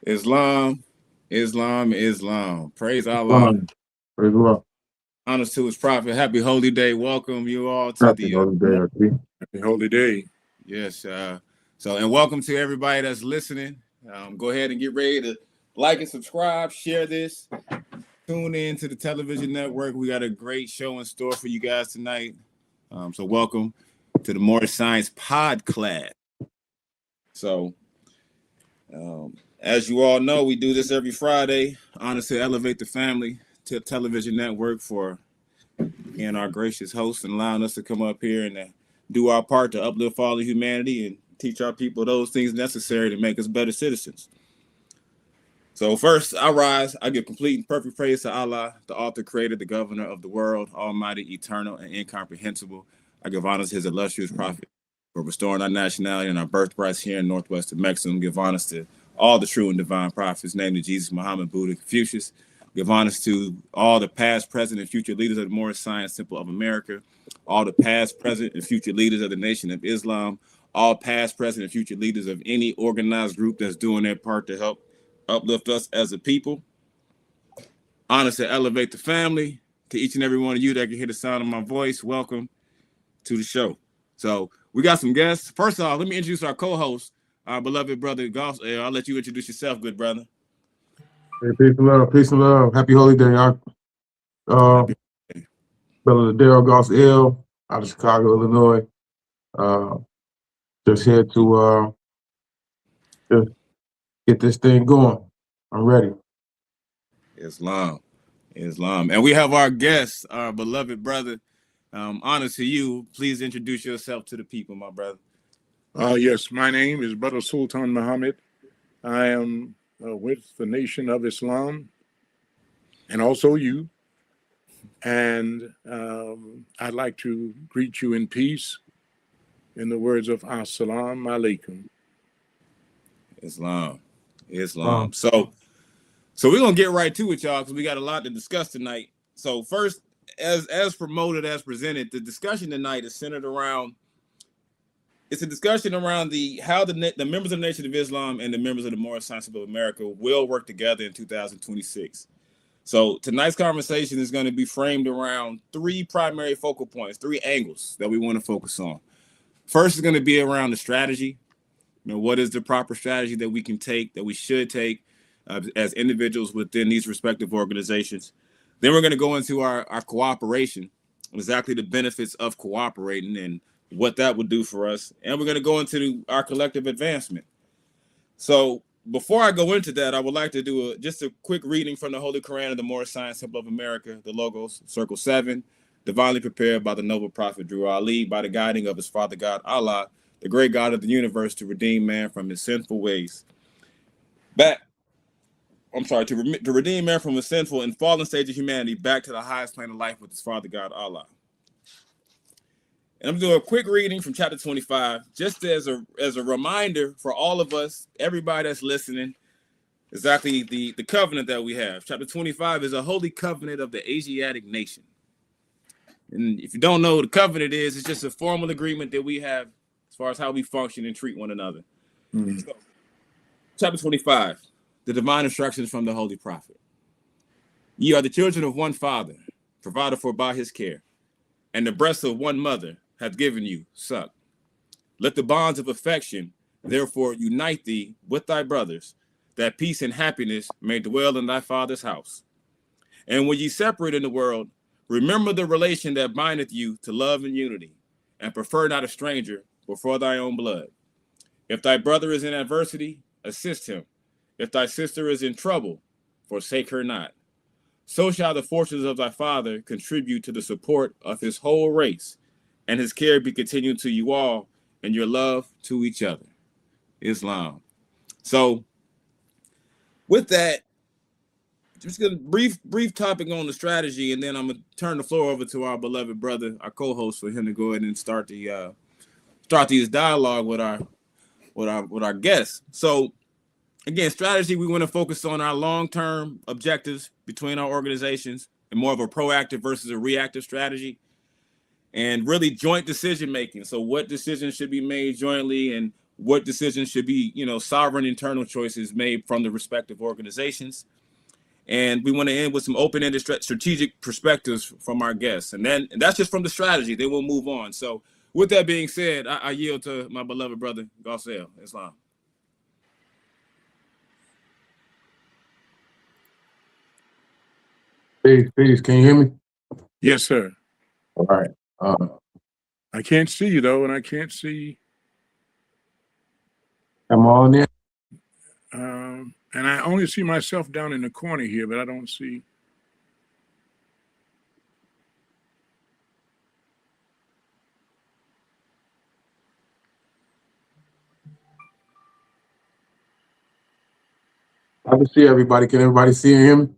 Islam, Islam, Islam. Praise Allah. Praise Allah. Honors to his prophet. Happy holy day. Welcome you all to Happy holy day, Happy holy day. Yes. And welcome to everybody that's listening. Go ahead and get ready to like and subscribe, share this. Tune in to the television network. We got a great show in store for you guys tonight. So welcome to the Moorish Science PodClass. So, as you all know, we do this every Friday. Honors to Elevate the Family to television network for being our gracious host and allowing us to come up here and do our part to uplift all of humanity and teach our people those things necessary to make us better citizens. So first, I rise. I give complete and perfect praise to Allah, the author, creator, the governor of the world, almighty, eternal, and incomprehensible. I give honors to his illustrious prophet for restoring our nationality and our birthrights here in northwestern Mexico. Give honors to all the true and divine prophets, namely Jesus, Muhammad, Buddha, Confucius. Give honors to all the past, present, and future leaders of the Moorish Science Temple of America, all the past, present, and future leaders of the Nation of Islam, all past, present, and future leaders of any organized group that's doing their part to help uplift us as a people. Honors to Elevate the Family. To each and every one of you that can hear the sound of my voice, welcome to the show. So we got some guests. First off, let me introduce our co-host, our beloved brother, Goss. I'll let you introduce yourself, good brother. Hey, peace and love. Peace and love. Happy holy day, y'all. Brother Daryl Goss L out of Chicago, Illinois. Just here to just get this thing going. I'm ready. Islam. And we have our guest, our beloved brother. Honor to you. Please introduce yourself to the people, my brother. Yes, my name is Brother Sultan Muhammad. I am with the Nation of Islam and also you. And I'd like to greet you in peace in the words of As-salamu alaikum. Islam. So we're going to get right to it, y'all, because we got a lot to discuss tonight. So first, as promoted, as presented, the discussion tonight is centered around, it's a discussion around how the members of the Nation of Islam and the members of the Moorish Science of America will work together in 2026. So tonight's conversation is going to be framed around three primary focal points, three angles that we want to focus on. First is going to be around the strategy. What is the proper strategy that we can take, that we should take as individuals within these respective organizations. Then we're going to go into our cooperation, exactly the benefits of cooperating and what that would do for us. And we're going to go into our collective advancement. So before I go into that, I would like to do just a quick reading from the Holy Quran of the Moorish Science Temple of America, the Logos, Circle 7, divinely prepared by the noble prophet Drew Ali, by the guiding of his father God Allah, the great God of the universe, to redeem man from his sinful ways. To redeem man from a sinful and fallen stage of humanity back to the highest plane of life with his father God Allah. And I'm doing a quick reading from chapter 25, just as a reminder for all of us, everybody that's listening, exactly the covenant that we have. Chapter 25 is a holy covenant of the Asiatic nation. And if you don't know what the covenant is, it's just a formal agreement that we have as far as how we function and treat one another. Mm-hmm. So, chapter 25, the divine instructions from the Holy Prophet. Ye are the children of one father, provided for by his care, and the breast of one mother hath given you, suck. Let the bonds of affection therefore unite thee with thy brothers, that peace and happiness may dwell in thy father's house. And when ye separate in the world, remember the relation that bindeth you to love and unity, and prefer not a stranger before thy own blood. If thy brother is in adversity, assist him. If thy sister is in trouble, forsake her not. So shall the fortunes of thy father contribute to the support of his whole race, and his care be continued to you all, and your love to each other. Islam. So, with that, just gonna brief topic on the strategy, and then I'm gonna turn the floor over to our beloved brother, our co-host, for him to go ahead and start this dialogue with our guests. So, again, strategy, we want to focus on our long-term objectives between our organizations and more of a proactive versus a reactive strategy, and really joint decision making. So what decisions should be made jointly, and what decisions should be, sovereign internal choices made from the respective organizations. And we want to end with some open-ended strategic perspectives from our guests. And that's just from the strategy. Then we'll move on. So with that being said, I yield to my beloved brother, Ghassel Islam. Peace. Can you hear me? Yes, sir. All right. I can't see you, though, and I can't see. I'm on in. And I only see myself down in the corner here, but I don't see. I can see everybody. Can everybody see and hear me?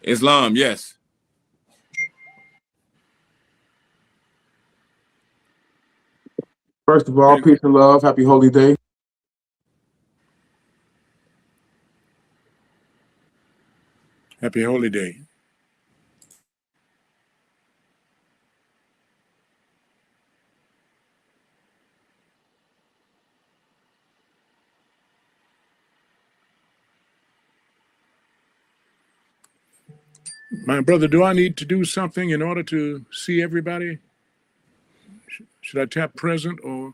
Islam, yes. First of all, peace and love. Happy holy day. Happy holy day. My brother, do I need to do something in order to see everybody? Should I tap present or?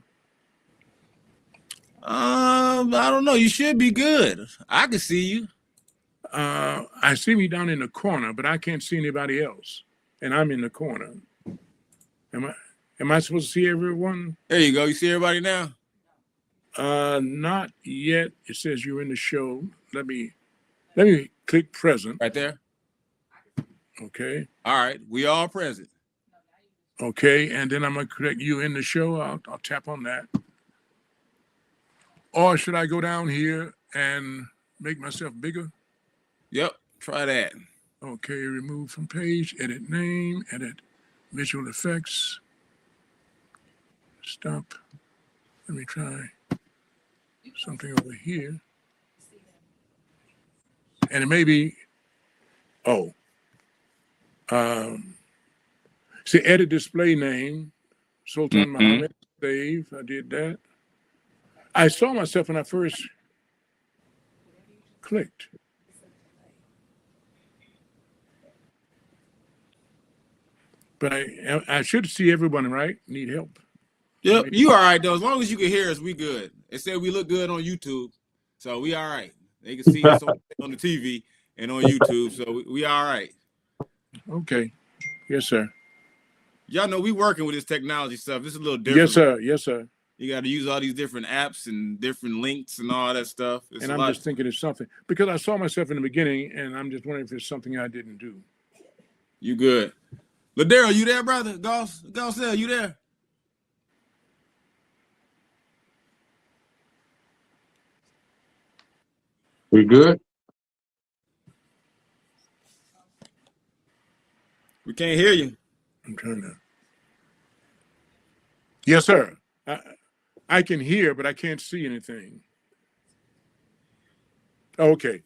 I don't know. You should be good. I can see you. I see me down in the corner, but I can't see anybody else, and I'm in the corner. Am I supposed to see everyone? There you go. You see everybody now? Not yet. It says you're in the show. Let me click present. Right there. Okay. All right. We all present. Okay, and then I'm gonna correct you in the show. I'll tap on that. Or should I go down here and make myself bigger? Yep. Try that. Okay, remove from page, edit name, edit visual effects. Stop. Let me try something over here. And it may be, see, edit display name, Sultan Muhammad, save, I did that. I saw myself when I first clicked. But I should see everyone, right? Need help. Yep, you all right though. As long as you can hear us, we good. It said we look good on YouTube, so we all right. They can see us on the TV and on YouTube, so we all right. Okay. Yes, sir. Y'all know we working with this technology stuff. This is a little different. Yes, sir. Yes, sir. You got to use all these different apps and different links and all that stuff. And I'm just thinking it's something because I saw myself in the beginning, and I'm just wondering if it's something I didn't do. You good? Ladero, you there, brother? Ghassel, you there? We good? We can't hear you. I'm trying to. Yes, sir. I can hear, but I can't see anything. Okay.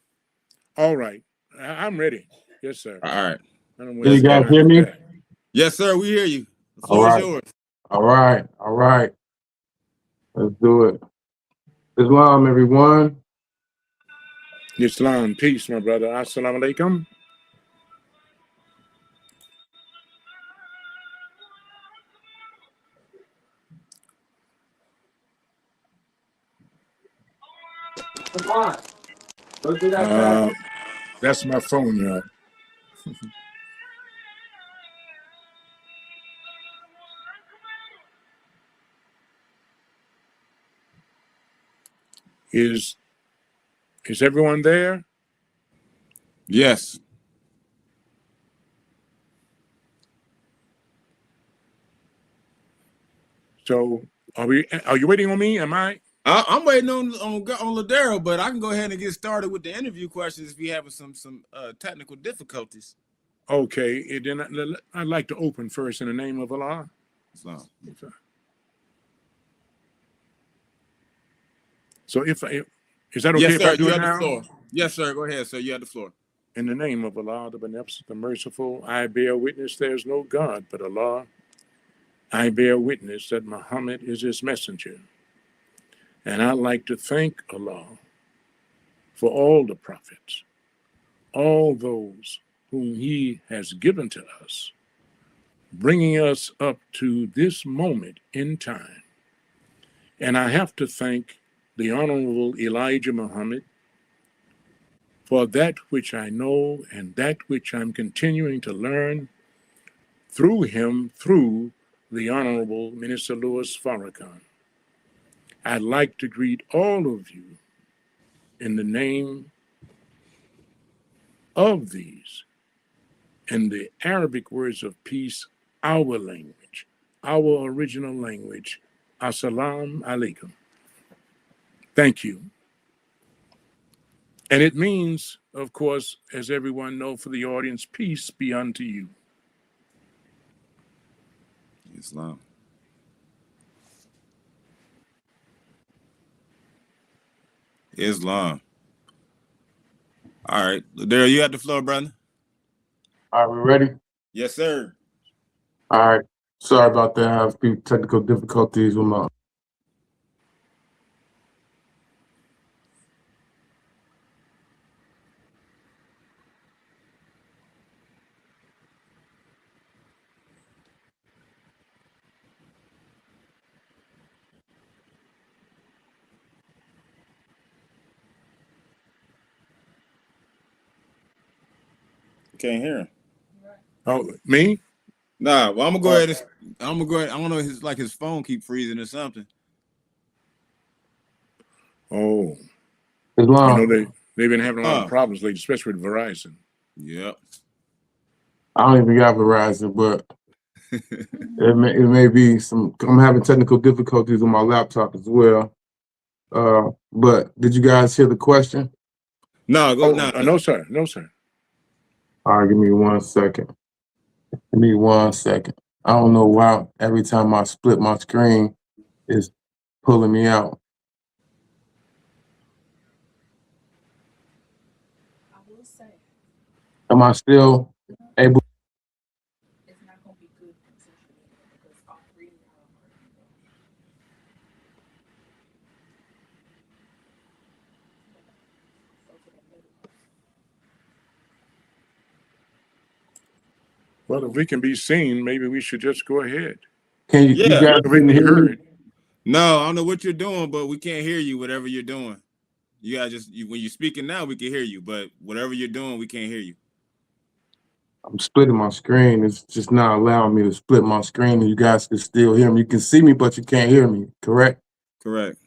All right. I'm ready. Yes, sir. All right. Can you guys hear me? Yes, sir. We hear you. The floor is yours. All right. Let's do it. Islam, everyone. Islam, peace, my brother. Assalamu alaikum. That's my phone, y'all. Is everyone there? Yes. So are you waiting on me? Am I? I'm waiting on Ladero, but I can go ahead and get started with the interview questions if you having some technical difficulties. Okay, then I'd like to open first in the name of Allah. Islam. So is that okay Yes, if sir, I do you it have now? the floor. Yes, sir. Go ahead, sir. You have the floor. In the name of Allah, the Beneficent, the Merciful, I bear witness there is no God but Allah, I bear witness that Muhammad is his messenger. And I'd like to thank Allah for all the prophets, all those whom he has given to us, bringing us up to this moment in time. And I have to thank the Honorable Elijah Muhammad for that which I know and that which I'm continuing to learn through him, through the Honorable Minister Louis Farrakhan. I'd like to greet all of you in the name of these, in the Arabic words of peace, our language, our original language. Assalamu alaikum. Thank you. And it means, of course, as everyone knows, for the audience, peace be unto you. Islam. Islam. All right. Daryl, you got the floor, brother? Are we ready? Yes, sir. All right. Sorry about that. I have a few technical difficulties with my. Can't hear him. Oh, me? Nah, well, I'm gonna go ahead and I don't know, his phone keep freezing or something. Oh, Islam. they've been having a lot of problems lately, especially with Verizon. Yep. I don't even got Verizon, but it may be some. I'm having technical difficulties on my laptop as well. But did you guys hear the question? No, go. No, sir. No, sir. All right, give me 1 second. Give me 1 second. I don't know why every time I split my screen, it's pulling me out. I will say, Am I still able? it's not going to be good consensually because all three of y'all are Well, if we can be seen, maybe we should just go ahead. Can you, you guys If we can be hear me? heard. No, I don't know what you're doing, but we can't hear you. Whatever you're doing, you gotta when you're speaking now, we can hear you. But whatever you're doing, we can't hear you. I'm splitting my screen. It's just not allowing me to split my screen, and you guys can still hear me. You can see me, but you can't hear me. Correct? Correct.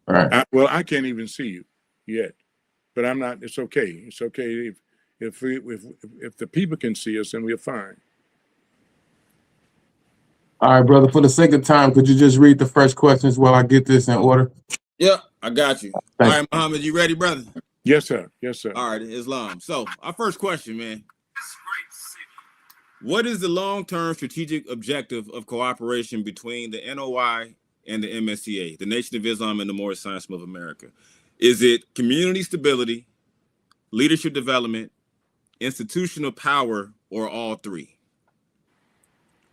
All right. Well, I can't even see you yet, but I'm not. It's okay. It's okay if the people can see us, then we're fine. All right, brother. For the sake of time, could you just read the first questions while I get this in order? Yeah, I got you. All right, Muhammad, you ready, brother? Yes, sir. Yes, sir. All right, Islam. So our first question, man. What is the long-term strategic objective of cooperation between the NOI and the MSCA, the Nation of Islam and the Moorish Science of America? Is it community stability, leadership development, institutional power, or all three?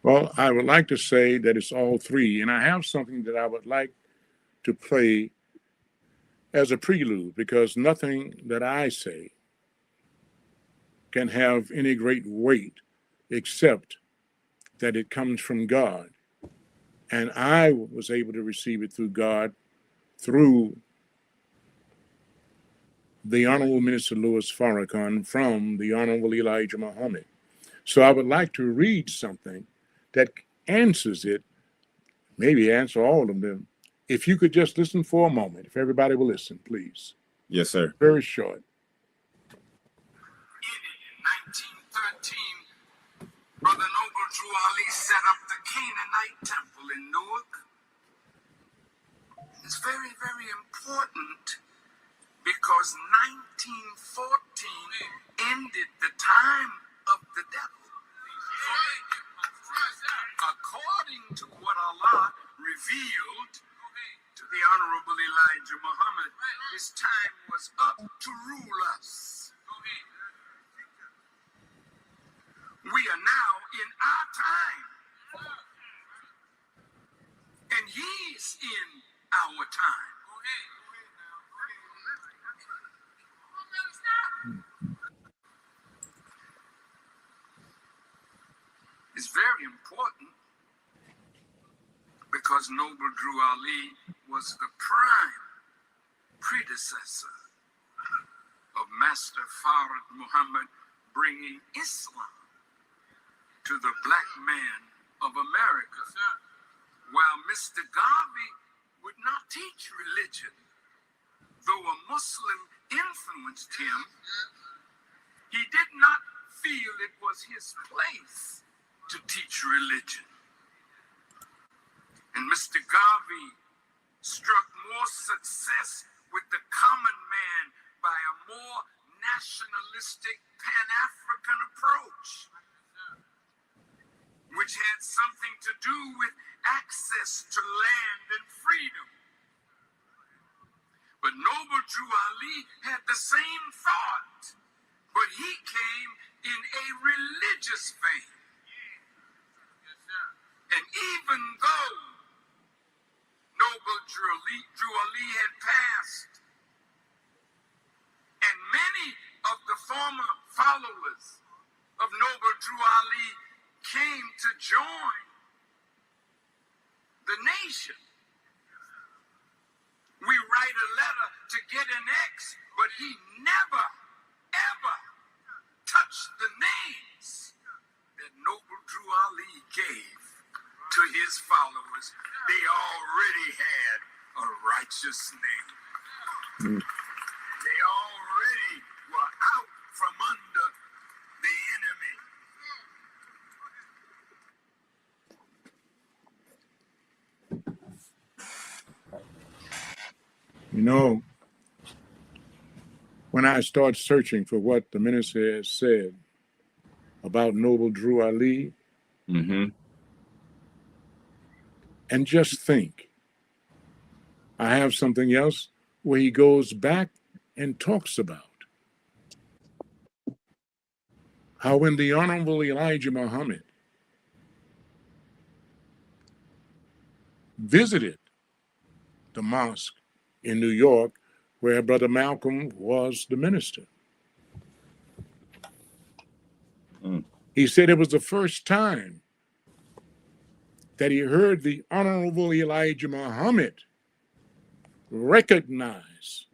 Well, I would like to say that it's all three, and I have something that I would like to play as a prelude, because nothing that I say can have any great weight except that it comes from God. And I was able to receive it through God, through the Honorable Minister Louis Farrakhan, from the Honorable Elijah Muhammad. So I would like to read something that answers it, maybe answer all of them. If you could just listen for a moment, if everybody will listen, please. Yes, sir. Very short. In 1913, Brother Noble Drew Ali set up the Canaanite temple in Newark. It's very, very important because 1914 ended the time of the devil. According to what Allah revealed to the Honorable Elijah Muhammad, his time was up to rule us. We are now in our time. is very important because Noble Drew Ali was the prime predecessor of Master Fard Muhammad, bringing Islam to the black man of America. While Mr. Garvey would not teach religion, though a Muslim influenced him, he did not feel it was his place to teach religion. And Mr. Garvey struck more success with the common man by a more nationalistic Pan-African approach, which had something to do with access to land and freedom. But Noble Drew Ali had the same thought, but he came in a religious vein. And even though Noble Drew Ali had passed, and many of the former followers of Noble Drew Ali came to join the nation, we write a letter to get an X, but he never, ever touched the names that Noble Drew Ali gave to his followers. They already had a righteous name. They already were out from under the enemy. You know, when I start searching for what the minister has said about Noble Drew Ali, and just think, I have something else where he goes back and talks about how when the Honorable Elijah Muhammad visited the mosque in New York, where Brother Malcolm was the minister, he said it was the first time that he heard the Honorable Elijah Muhammad recognize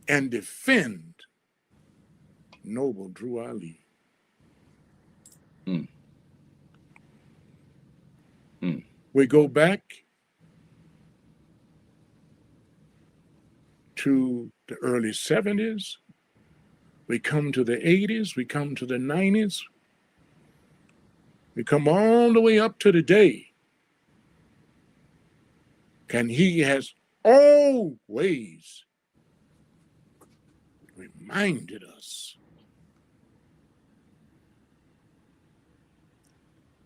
and defend Noble Drew Ali. We go back to the early 70s, we come to the 80s, we come to the 90s, we come all the way up to today. And he has always reminded us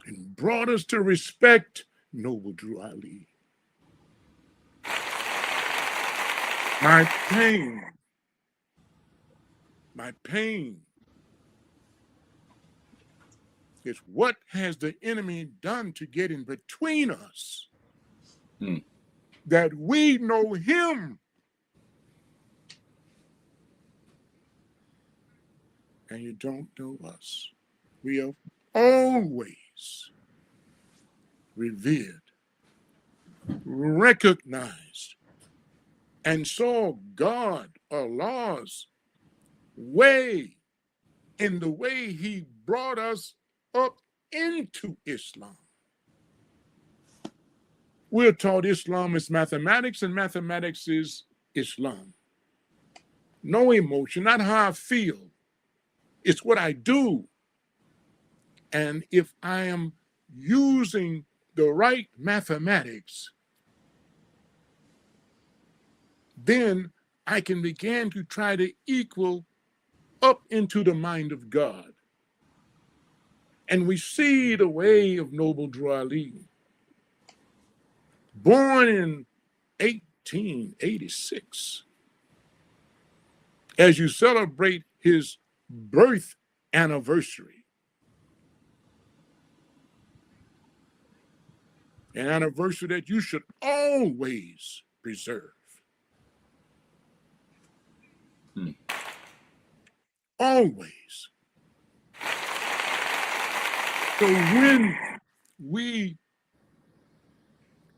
and brought us to respect Noble Drew Ali. My pain is what has the enemy done to get in between us, that we know him and you don't know us. We have always revered, recognized, and saw God, Allah's way in the way he brought us up into Islam. We're taught Islam is mathematics and mathematics is Islam. No emotion, not how I feel. It's what I do. And if I am using the right mathematics, then I can begin to try to equal up into the mind of God. And we see the way of Noble Drew Ali, born in 1886. As you celebrate his birth anniversary, an anniversary that you should always preserve. always. So when we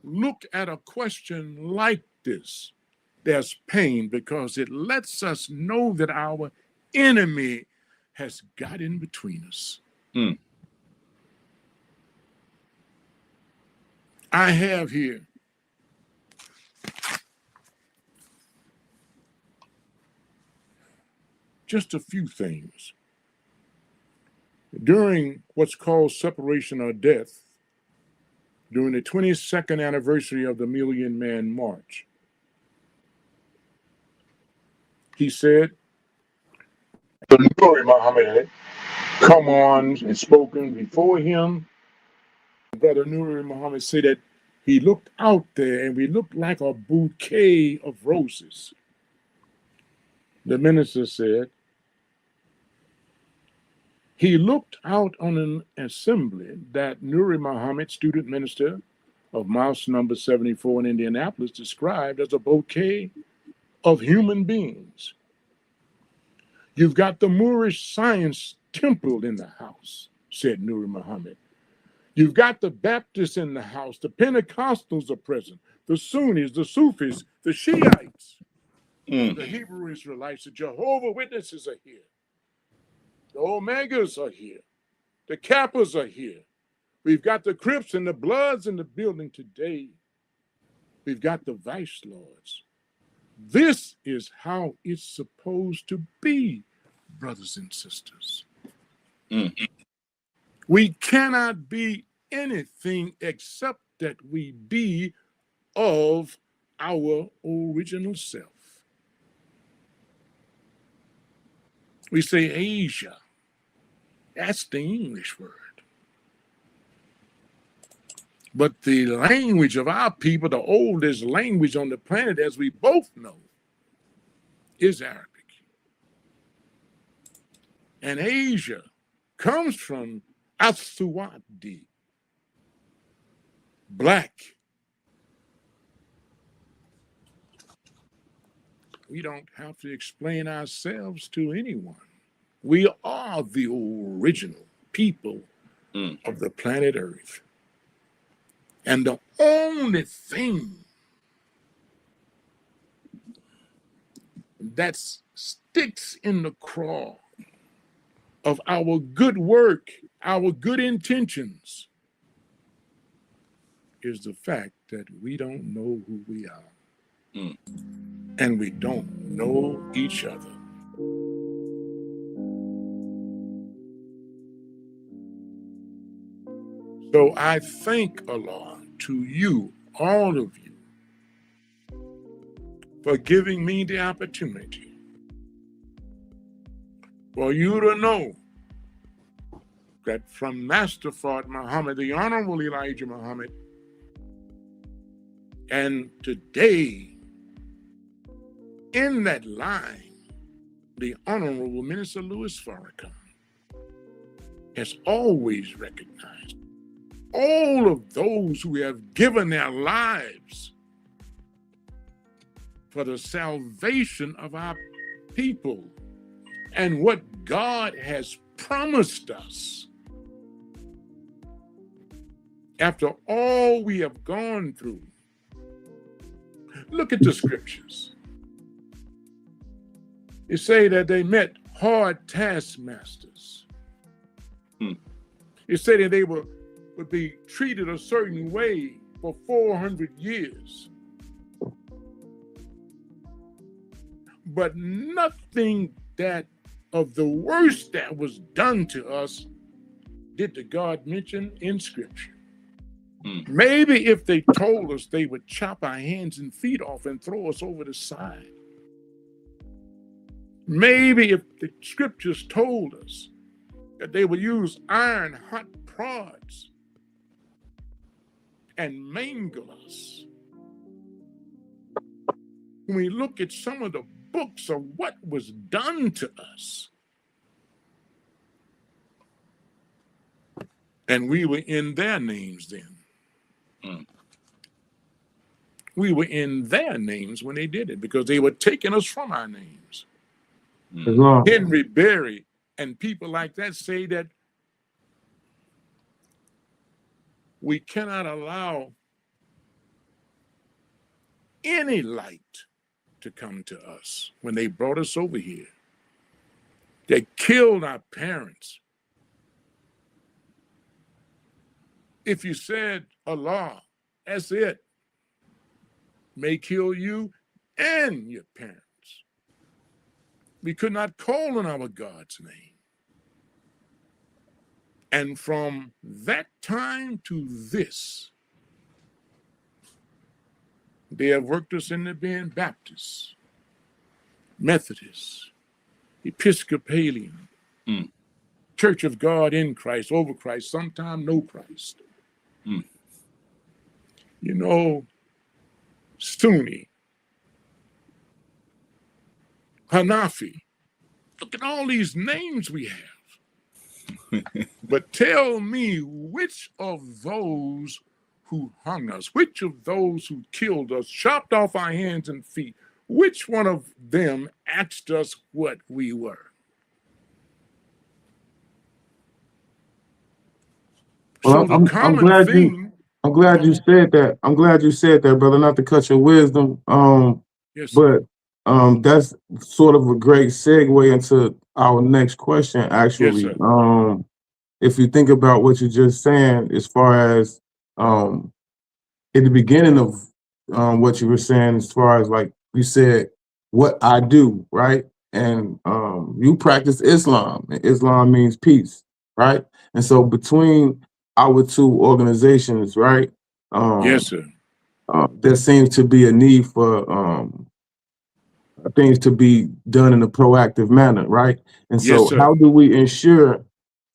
look at a question like this, there's pain because it lets us know that our enemy has got in between us. Mm. I have here just a few things. During what's called separation or death, during the 22nd anniversary of the Million Man March, he said, the Nuri Muhammad had come on and spoken before him. Brother Nuri Muhammad said that he looked out there and we looked like a bouquet of roses. The minister said, he looked out on an assembly that Nuri Muhammad, student minister of Mosque number 74 in Indianapolis, described as a bouquet of human beings. You've got the Moorish science temple in the house, said Nuri Muhammad. You've got the Baptists in the house, the Pentecostals are present, the Sunnis, the Sufis, the Shiites, the Hebrew Israelites, the Jehovah Witnesses are here. The Omegas are here. The Kappas are here. We've got the Crips and the Bloods in the building today. We've got the Vice Lords. This is how it's supposed to be, brothers and sisters. We cannot be anything except that we be of our original self. We say Asia. That's the English word. But the language of our people, the oldest language on the planet, as we both know, is Arabic. And Asia comes from Aswadi, black. We don't have to explain ourselves to anyone. We are the original people of the planet Earth. And the only thing that sticks in the craw of our good work, our good intentions, is the fact that we don't know who we are. And we don't know each other. So I thank Allah to you, all of you, for giving me the opportunity for you to know that from Master Fard Muhammad, the Honorable Elijah Muhammad, and today, in that line, the Honorable Minister Louis Farrakhan has always recognized all of those who have given their lives for the salvation of our people and what God has promised us. After all we have gone through, look at the scriptures. They say that they met hard taskmasters. They say that they would be treated a certain way for 400 years. But nothing that of the worst that was done to us did the God mention in Scripture. Maybe if they told us, they would chop our hands and feet off and throw us over the side. Maybe if the Scriptures told us that they would use iron hot prods and mangle us. When we look at some of the books of what was done to us, and we were in their names then. We were in their names when they did it because they were taking us from our names. Islam. Henry Berry, and people like that say that we cannot allow any light to come to us. When they brought us over here, they killed our parents. If you said Allah, that's it. May kill you and your parents. We could not call on our God's name. And from that time to this, they have worked us into being Baptists, Methodists, Episcopalian, Church of God in Christ, over Christ, sometime no Christ. You know, Sunni, Hanafi. Look at all these names we have. But tell me, which of those who hung us, which of those who killed us, chopped off our hands and feet, which one of them asked us what we were? Well, So the common thing. I'm glad you said that. I'm glad you said that, brother. Not to cut your wisdom. Yes, sir. But that's sort of a great segue into our next question, actually. Yes, sir. If you think about what you're just saying, as far as in the beginning of what you were saying, as far as like you said, what I do, right? And you practice Islam, and Islam means peace, right? And so between our two organizations, right? Yes, sir. There seems to be a need for things to be done in a proactive manner, right? And so Yes, sir. how do we ensure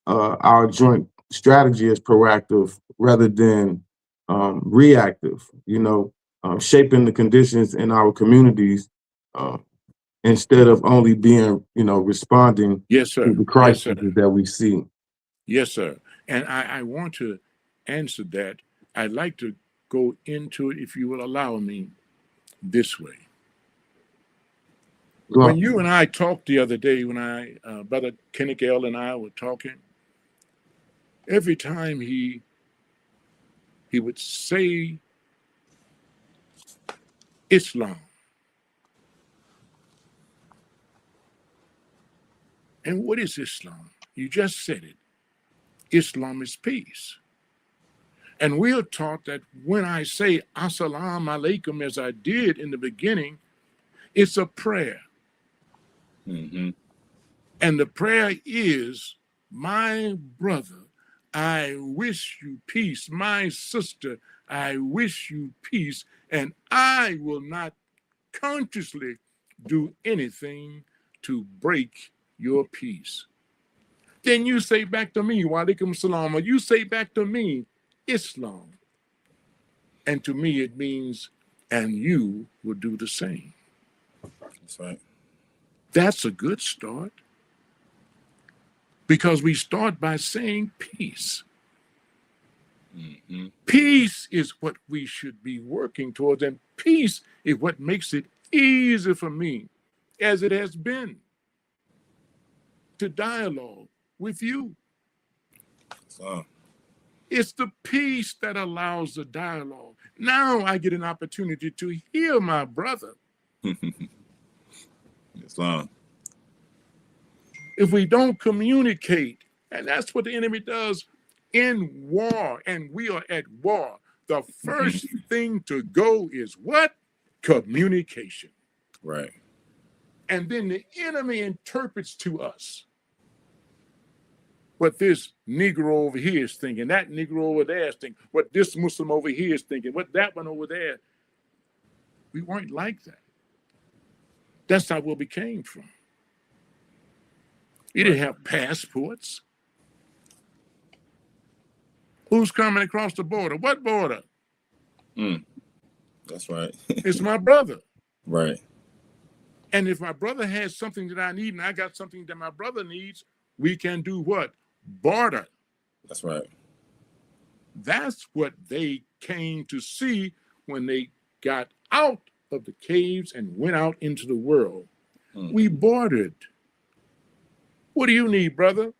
our joint strategy is proactive rather than reactive, shaping the conditions in our communities instead of only being, responding Yes, sir. to the Yes, crises sir. that we see? Yes, sir. And I want to answer that. I'd like to go into it, if you will allow me, this way. When you and I talked the other day, when Brother Kenneth L. and I were talking, every time he would say Islam. And what is Islam? You just said it. Islam is peace. And we are taught that when I say Assalamu alaikum, as I did in the beginning, it's a prayer. And the prayer is, my brother, I wish you peace. My sister, I wish you peace. And I will not consciously do anything to break your peace. Then you say back to me, wa alaikum salam, or you say back to me, Islam. And to me, it means, and you will do the same. That's right. That's a good start. Because we start by saying peace. Peace is what we should be working towards, and peace is what makes it easy for me, as it has been, to dialogue with you. It's the peace that allows the dialogue. Now I get an opportunity to hear my brother. Islam. If we don't communicate, and that's what the enemy does in war, and we are at war, the first thing to go is what? Communication. Right. And then the enemy interprets to us what this Negro over here is thinking, that Negro over there is thinking, what this Muslim over here is thinking, what that one over there. We weren't like that. That's not where we came from. We didn't have passports. Who's coming across the border? What border? That's right. It's my brother. Right. And if my brother has something that I need and I got something that my brother needs, we can do what? Barter. That's right. That's what they came to see when they got out of the caves and went out into the world. We bartered. What do you need, brother?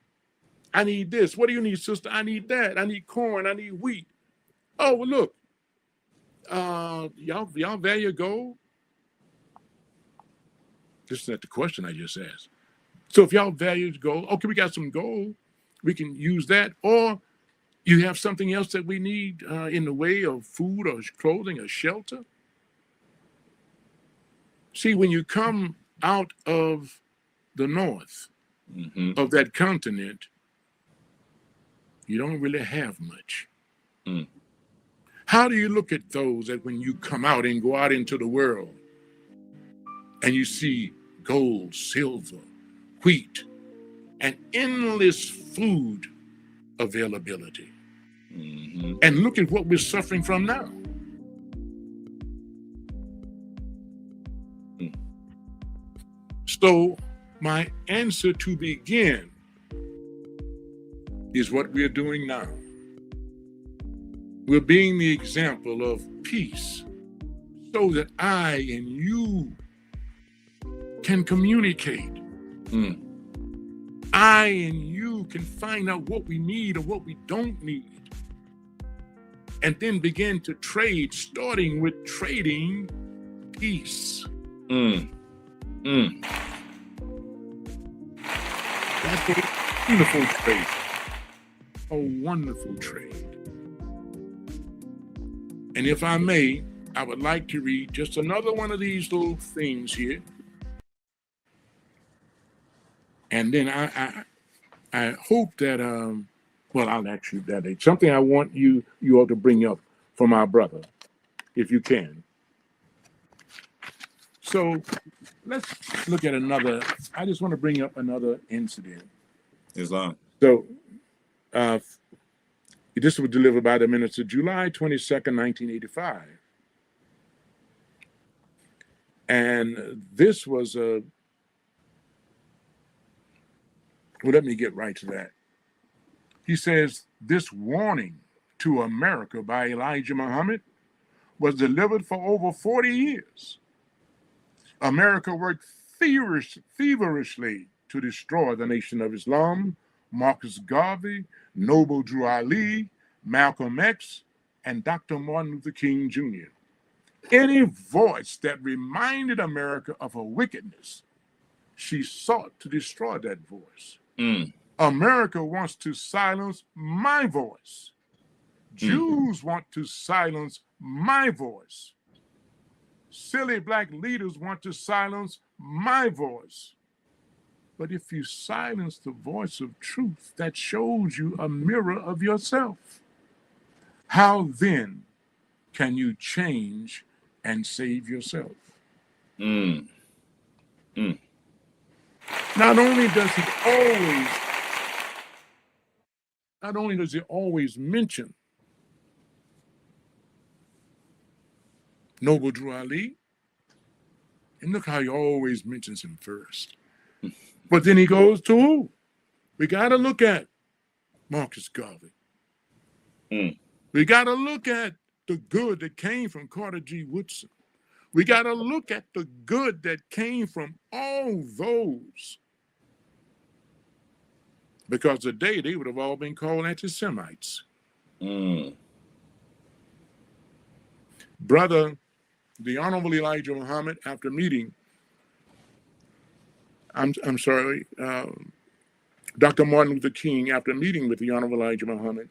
I need this. What do you need, sister? I need that. I need corn. I need wheat. Oh, well, look. Y'all value gold? This is not the question I just asked. So if y'all value gold, okay, we got some gold. We can use that. Or you have something else that we need in the way of food or clothing or shelter. See, when you come out of the north of that continent, you don't really have much. How do you look at those that when you come out and go out into the world and you see gold, silver, wheat, and endless food availability? And look at what we're suffering from now. So my answer to begin is what we're doing now. We're being the example of peace so that I and you can communicate. I and you can find out what we need or what we don't need. And then begin to trade, starting with trading peace. That's a beautiful trade. A wonderful trade. And if I may, I would like to read just another one of these little things here. And then I hope that, well, I'll ask you that. It's something I want you all to bring up from our brother, if you can. So let's look at another. I just want to bring up another incident. Islam. So this was delivered by the minister July 22nd, 1985. And this was a, well, let me get right to that. He says, this warning to America by Elijah Muhammad was delivered for over 40 years. America worked feverishly to destroy the Nation of Islam, Marcus Garvey, Noble Drew Ali, Malcolm X, and Dr. Martin Luther King Jr. Any voice that reminded America of her wickedness, she sought to destroy that voice. America wants to silence my voice. Jews want to silence my voice. Silly black leaders want to silence my voice. But if you silence the voice of truth, that shows you a mirror of yourself. How then can you change and save yourself? Not only does he always mention Noble Drew Ali, and look how he always mentions him first. But then he goes to who? We got to look at Marcus Garvey. We got to look at the good that came from Carter G. Woodson. We got to look at the good that came from all those. Because today they would have all been called anti-Semites. Brother, the Honorable Elijah Muhammad, after meeting, Dr. Martin Luther King, after meeting with the Honorable Elijah Muhammad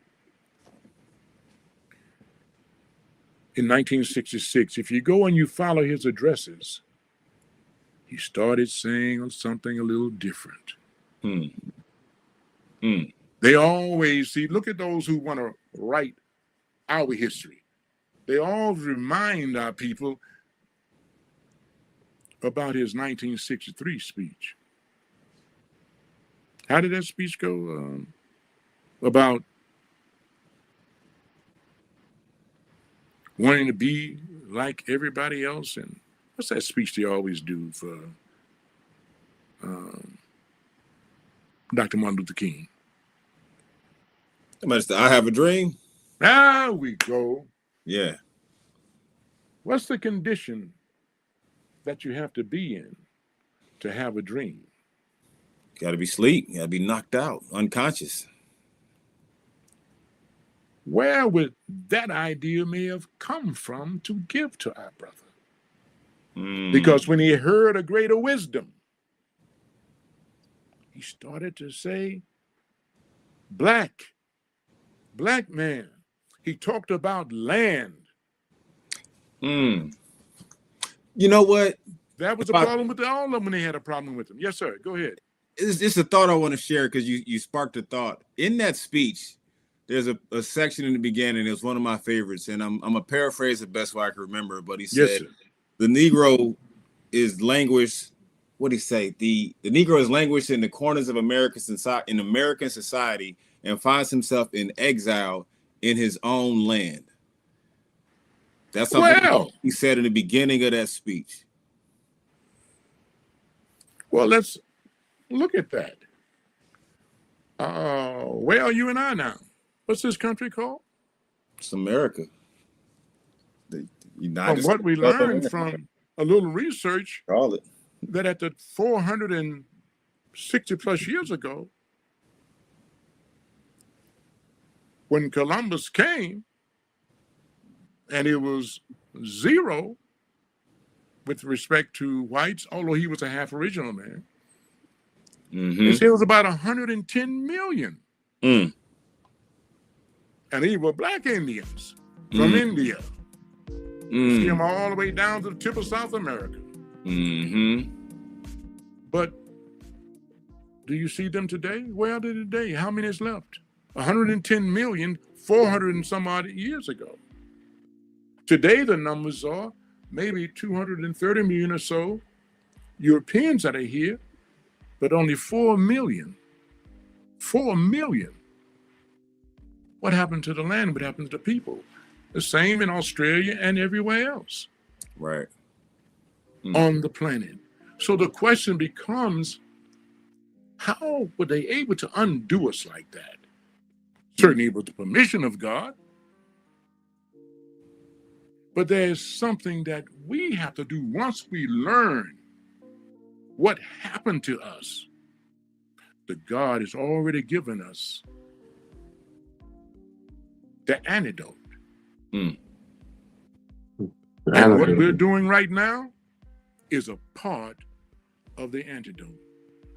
in 1966, if you go and you follow his addresses, he started saying something a little different. They always see, look at those who want to write our history. They all remind our people about his 1963 speech. How did that speech go? About wanting to be like everybody else. And what's that speech they always do for Dr. Martin Luther King? I have a dream. There we go. Yeah. What's the condition that you have to be in to have a dream? Got to be asleep. Got to be knocked out, unconscious. Where would that idea may have come from to give to our brother? Because when he heard a greater wisdom, he started to say, black man. He talked about land. You know what? That was a problem with all of them when they had a problem with him. Yes, sir. Go ahead. It's a thought I want to share because you sparked a thought. In that speech, there's a section in the beginning. It was one of my favorites, and I'm going to paraphrase the best way I can remember. But he said, Yes, sir. the Negro is languished. What did he say? The Negro is languished in the corners of American society and finds himself in exile in his own land. That's something he said in the beginning of that speech. Well, let's look at that. Where are you and I now? What's this country called? It's America. The United From what we States of learned America. from a little research, Call it. that at the 460 plus years ago, when Columbus came, and it was zero with respect to whites, although he was a half original man. They said it was about 110 million. And these were black Indians from India. See them all the way down to the tip of South America. But do you see them today? Where are they today? How many is left? 110 million, 400 and some odd years ago. Today, the numbers are maybe 230 million or so Europeans that are here, but only 4 million. 4 million. What happened to the land? What happened to the people? The same in Australia and everywhere else. Right. On the planet. So the question becomes, how were they able to undo us like that? Certainly with the permission of God. But there's something that we have to do once we learn what happened to us. That God has already given us the antidote. And what we're doing right now is a part of the antidote.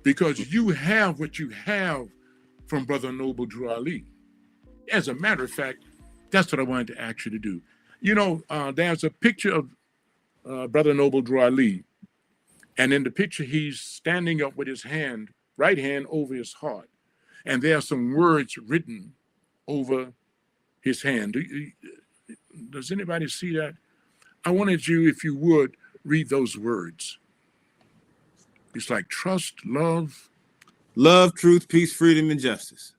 Because you have what you have from Brother Noble Drew Ali. As a matter of fact, that's what I wanted to ask you to do. You know, there's a picture of Brother Noble Drew Ali, and in the picture, he's standing up with his right hand over his heart, and there are some words written over his hand. Does anybody see that? I wanted you, if you would, read those words. It's like trust, love. Love, truth, peace, freedom, and justice.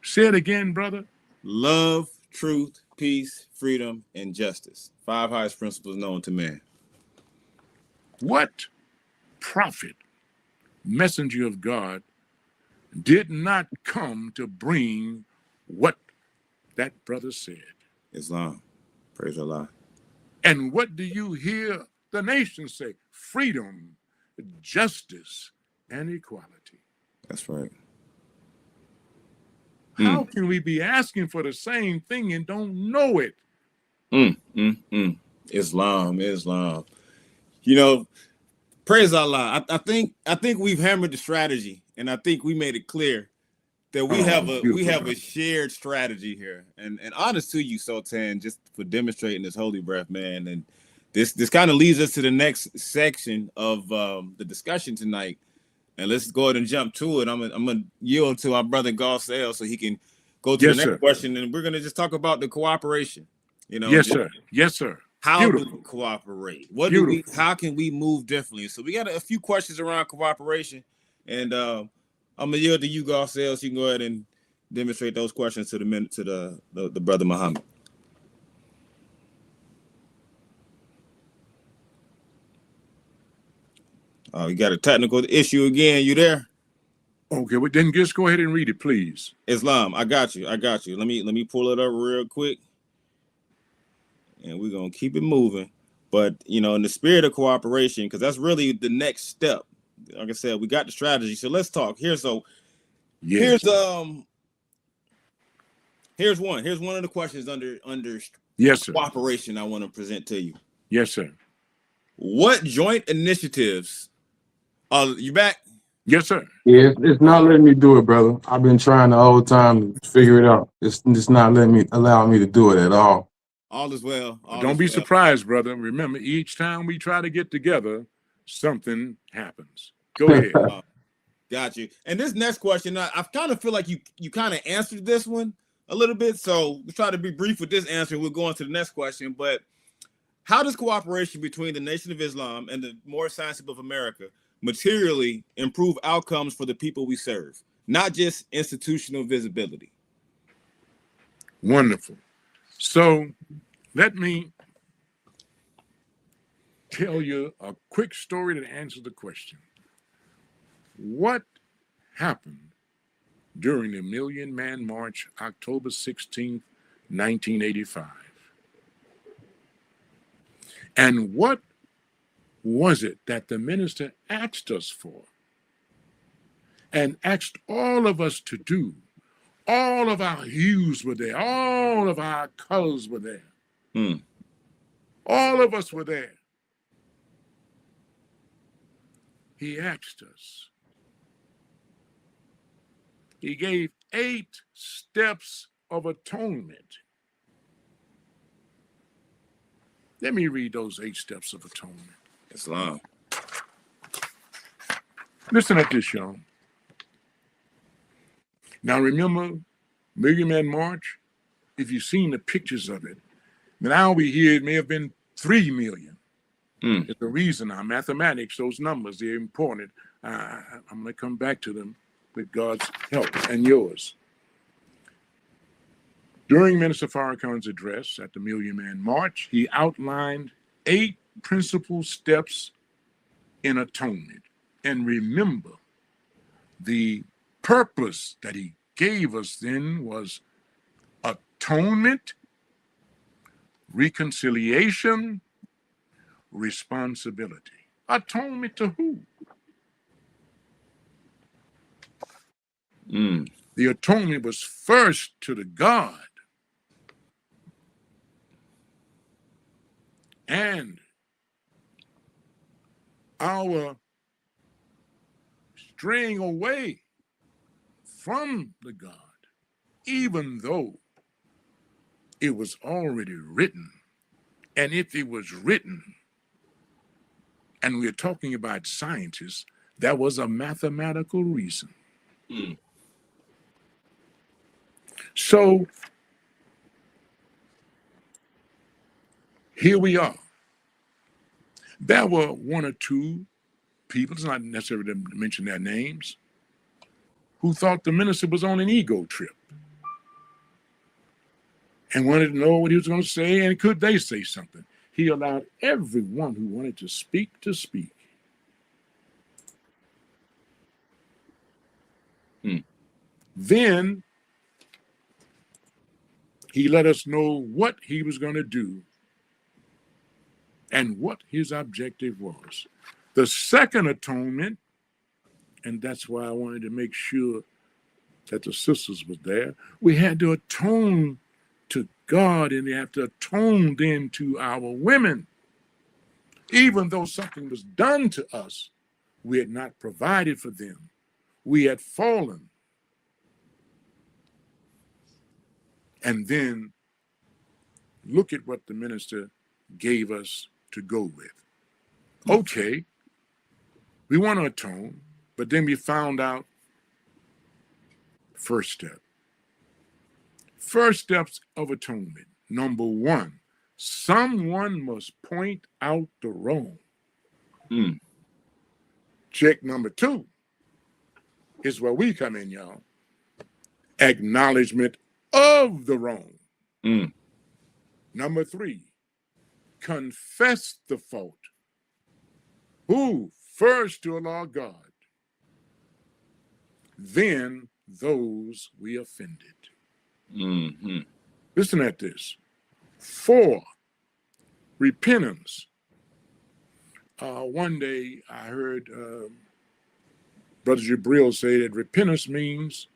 Say it again, brother. Love, truth, peace, freedom, and justice. 5 highest principles known to man. What prophet, messenger of God, did not come to bring what that brother said? Islam. Praise Allah. And what do you hear the nation say? Freedom, justice, and equality. That's right. How can we be asking for the same thing and don't know it? Islam. You know, praise Allah. I think we've hammered the strategy, and I think we made it clear that we have a shared strategy here. And honest to you, Sultan, just for demonstrating this holy breath, man. And this kind of leads us to the next section of the discussion tonight. And let's go ahead and jump to it. I'm gonna yield to our brother Garcelle so he can go to the next question, and we're gonna just talk about the cooperation. You know, yes, sir. How do we cooperate? How can we move differently? So we got a few questions around cooperation, and I'm gonna yield to you, Garcelle, so you can go ahead and demonstrate those questions to the brother Muhammad. You got a technical issue again. You there? Okay, well, then just go ahead and read it, please. Islam, I got you. Let me pull it up real quick, and we're gonna keep it moving. But you know, in the spirit of cooperation, because that's really the next step like I said, we got the strategy. So let's talk here. So Yes. here's one of the questions under Yes, sir. cooperation I want to present to you. Yes, sir. What joint initiatives you back? Yes, sir. Yeah, it's not letting me do it, brother. I've been trying the whole time to figure it out. It's not allowing me to do it at all. All is well. Don't be surprised, brother. Remember, each time we try to get together, something happens. Go ahead. Got you. And this next question, I kind of feel like you kind of answered this one a little bit. So we try to be brief with this answer. We'll go on to the next question. But how does cooperation between the Nation of Islam and the Moorish Sciences of America materially improve outcomes for the people we serve, not just institutional visibility? Wonderful. So let me tell you a quick story to answer the question. What happened during the Million Man March, October 16th, 1985? And what was it that the minister asked us for and asked all of us to do? All of our hues were there. All of our colors were there. All of us were there. He asked us. He gave 8 steps of atonement. Let me read those 8 steps of atonement. Islam. Listen at this, y'all. Now remember, Million Man March, if you've seen the pictures of it, now we hear it may have been 3 million. It's the reason our mathematics, those numbers, they're important. I'm going to come back to them with God's help and yours. During Minister Farrakhan's address at the Million Man March, he outlined 8 principal steps in atonement. And remember, the purpose that he gave us then was atonement, reconciliation, responsibility. Atonement to who? The atonement was first to the God. And our straying away from the God, even though it was already written. And if it was written, and we're talking about scientists, that was a mathematical reason. So here we are. There were 1 or 2 people, it's not necessary to mention their names, who thought the minister was on an ego trip and wanted to know what he was going to say, and could they say something. He allowed everyone who wanted to speak to speak. Then he let us know what he was going to do and what his objective was. The second atonement, and that's why I wanted to make sure that the sisters were there, we had to atone to God, and we have to atone then to our women. Even though something was done to us, we had not provided for them. We had fallen. And then look at what the minister gave us to go with. Okay, we want to atone, but then we found out first step. First steps of atonement. Number 1, someone must point out the wrong. Check number 2 is where we come in, y'all. Acknowledgement of the wrong. Number 3, confess the fault. Who? First to Allah God, then those we offended. Listen at this. 4, repentance. One day I heard Brother Jabril said that repentance means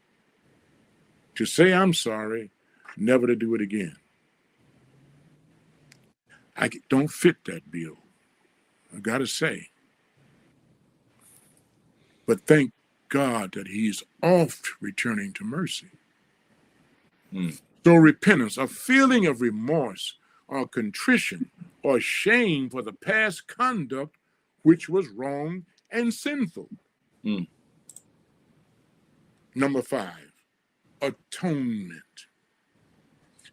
to say I'm sorry, never to do it again. I don't fit that bill, I gotta say. But thank God that he is oft returning to mercy. So repentance, a feeling of remorse or contrition or shame for the past conduct which was wrong and sinful. Number 5, atonement,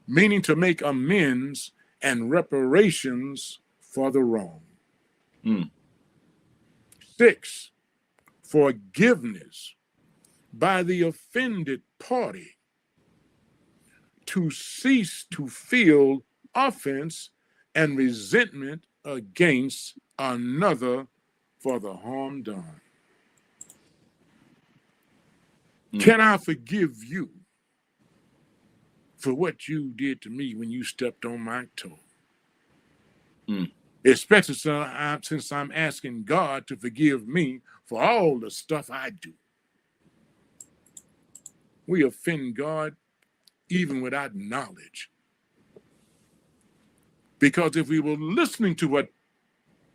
meaning to make amends and reparations for the wrong. 6, forgiveness by the offended party to cease to feel offense and resentment against another for the harm done. Can I forgive you for what you did to me when you stepped on my toe? Especially since I'm asking God to forgive me for all the stuff I do. We offend God even without knowledge. Because if we were listening to what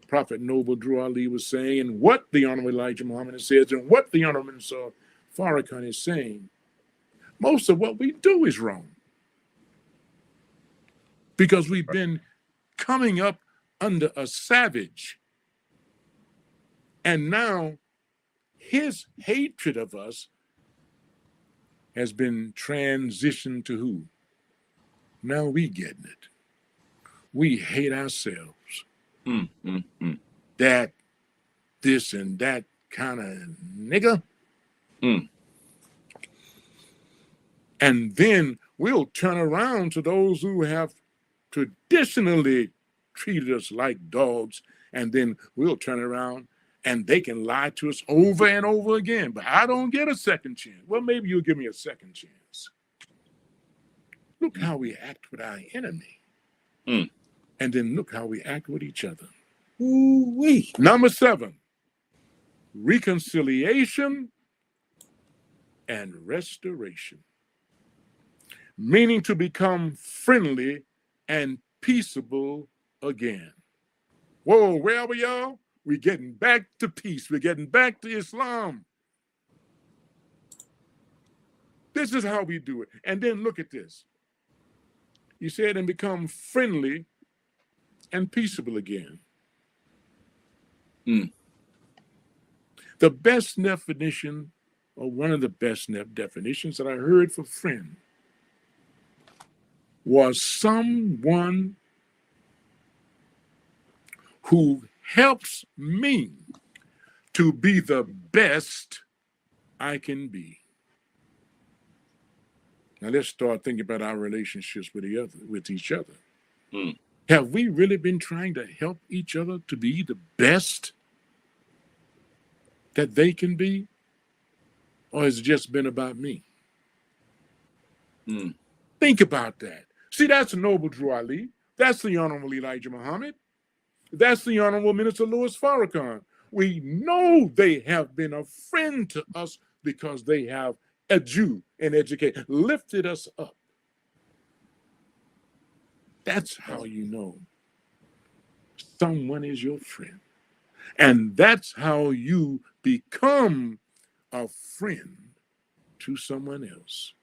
Prophet Noble Drew Ali was saying, and what the Honorable Elijah Muhammad says, and what the Honorable Farrakhan is saying, most of what we do is wrong. Because we've been coming up under a savage. And now his hatred of us has been transitioned to who? Now we getting it. We hate ourselves. That, this, and that kind of nigga. And then we'll turn around to those who have traditionally treated us like dogs, and then we'll turn around and they can lie to us over and over again. But I don't get a second chance. Well, maybe you'll give me a second chance. Look how we act with our enemy. And then look how we act with each other. Ooh-wee. Number 7, reconciliation and restoration, meaning to become friendly and peaceable again. Whoa, where are we, y'all? We're getting back to peace. We're getting back to Islam. This is how we do it. And then look at this. He said, and become friendly and peaceable again. The best definition, or one of the best definitions that I heard for friend, was someone who helps me to be the best I can be. Now let's start thinking about our relationships with each other. Have we really been trying to help each other to be the best that they can be? Or has it just been about me? Think about that. See, that's Noble Drew Ali. That's the Honorable Elijah Muhammad. That's the Honorable Minister Louis Farrakhan. We know they have been a friend to us because they have educated, lifted us up. That's how you know someone is your friend. And that's how you become a friend to someone else.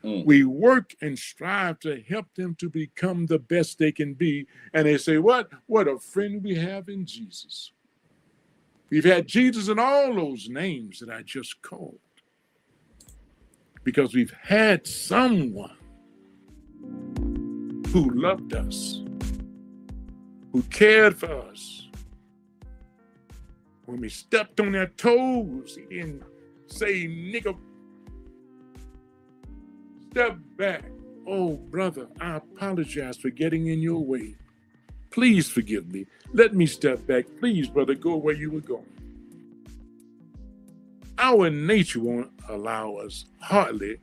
We work and strive to help them to become the best they can be. And they say, what a friend we have in Jesus. We've had Jesus in all those names that I just called. Because we've had someone who loved us, who cared for us. When we stepped on their toes, he didn't say, nigga, step back. Oh, brother, I apologize for getting in your way. Please forgive me. Let me step back. Please, brother, go where you were going. Our nature won't allow us hardly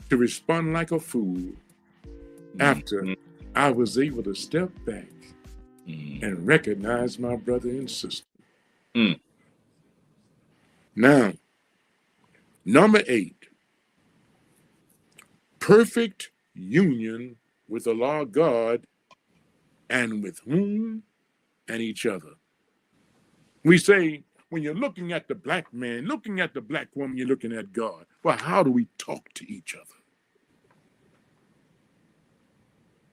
to respond like a fool after I was able to step back and recognize my brother and sister. Now, number 8, perfect union with the law of God and with whom and each other. We say, when you're looking at the black man, looking at the black woman, you're looking at God. Well, how do we talk to each other?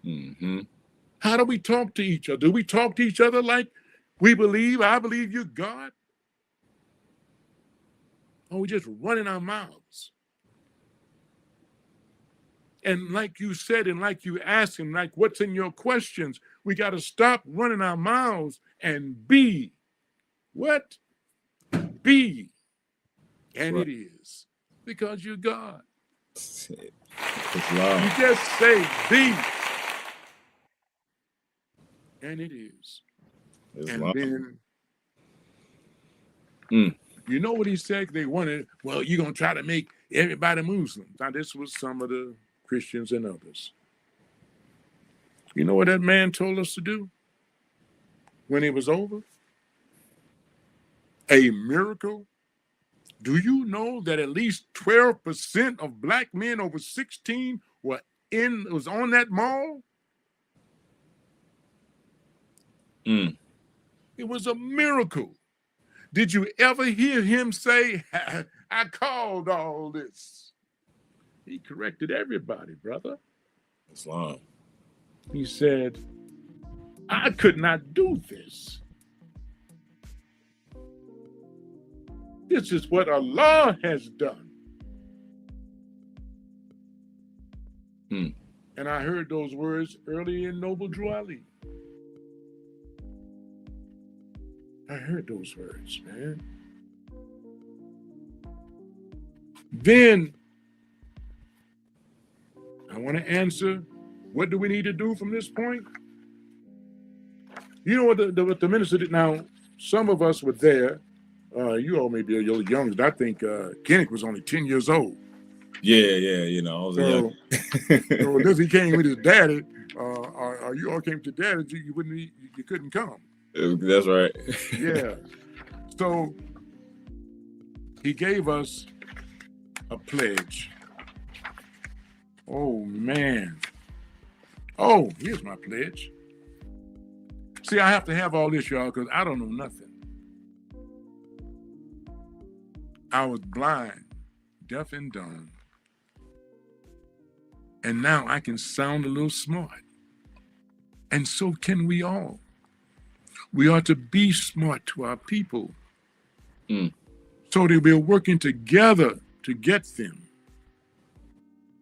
Mm-hmm. How do we talk to each other? Do we talk to each other like we believe, I believe you're God? Or we just running our mouths? And like you said, and like you asked him, like what's in your questions, we got to stop running our mouths and be. What? Be. And Right. it is. Because you're God. It's You long. just say be. And it is. It's And long. then, Mm. you know what he said? They wanted, well, you're going to try to make everybody Muslim. Now, this was some of the Christians and others. You know what that man told us to do when it was over? A miracle. Do you know that at least 12% of black men over 16 was on that mall? Mm. It was a miracle. Did you ever hear him say, I called all this? He corrected everybody, brother. It's long. He said, I could not do this. This is what Allah has done. Hmm. And I heard those words early in Noble Drew Ali. I heard those words, man. Then I want to answer, what do we need to do from this point? You know what the minister did? Now, some of us were there. You all may be a little young. I think Kenneth was only 10 years old. Yeah, you know, I was a young. So this he came with his daddy, or you all came to daddy, you couldn't come. That's right. Yeah. So he gave us a pledge. Oh man. Oh, here's my pledge. See, I have to have all this, y'all, because I don't know nothing. I was blind, deaf and dumb. And now I can sound a little smart. And so can we all. We ought to be smart to our people. Mm. So that we're working together to get them.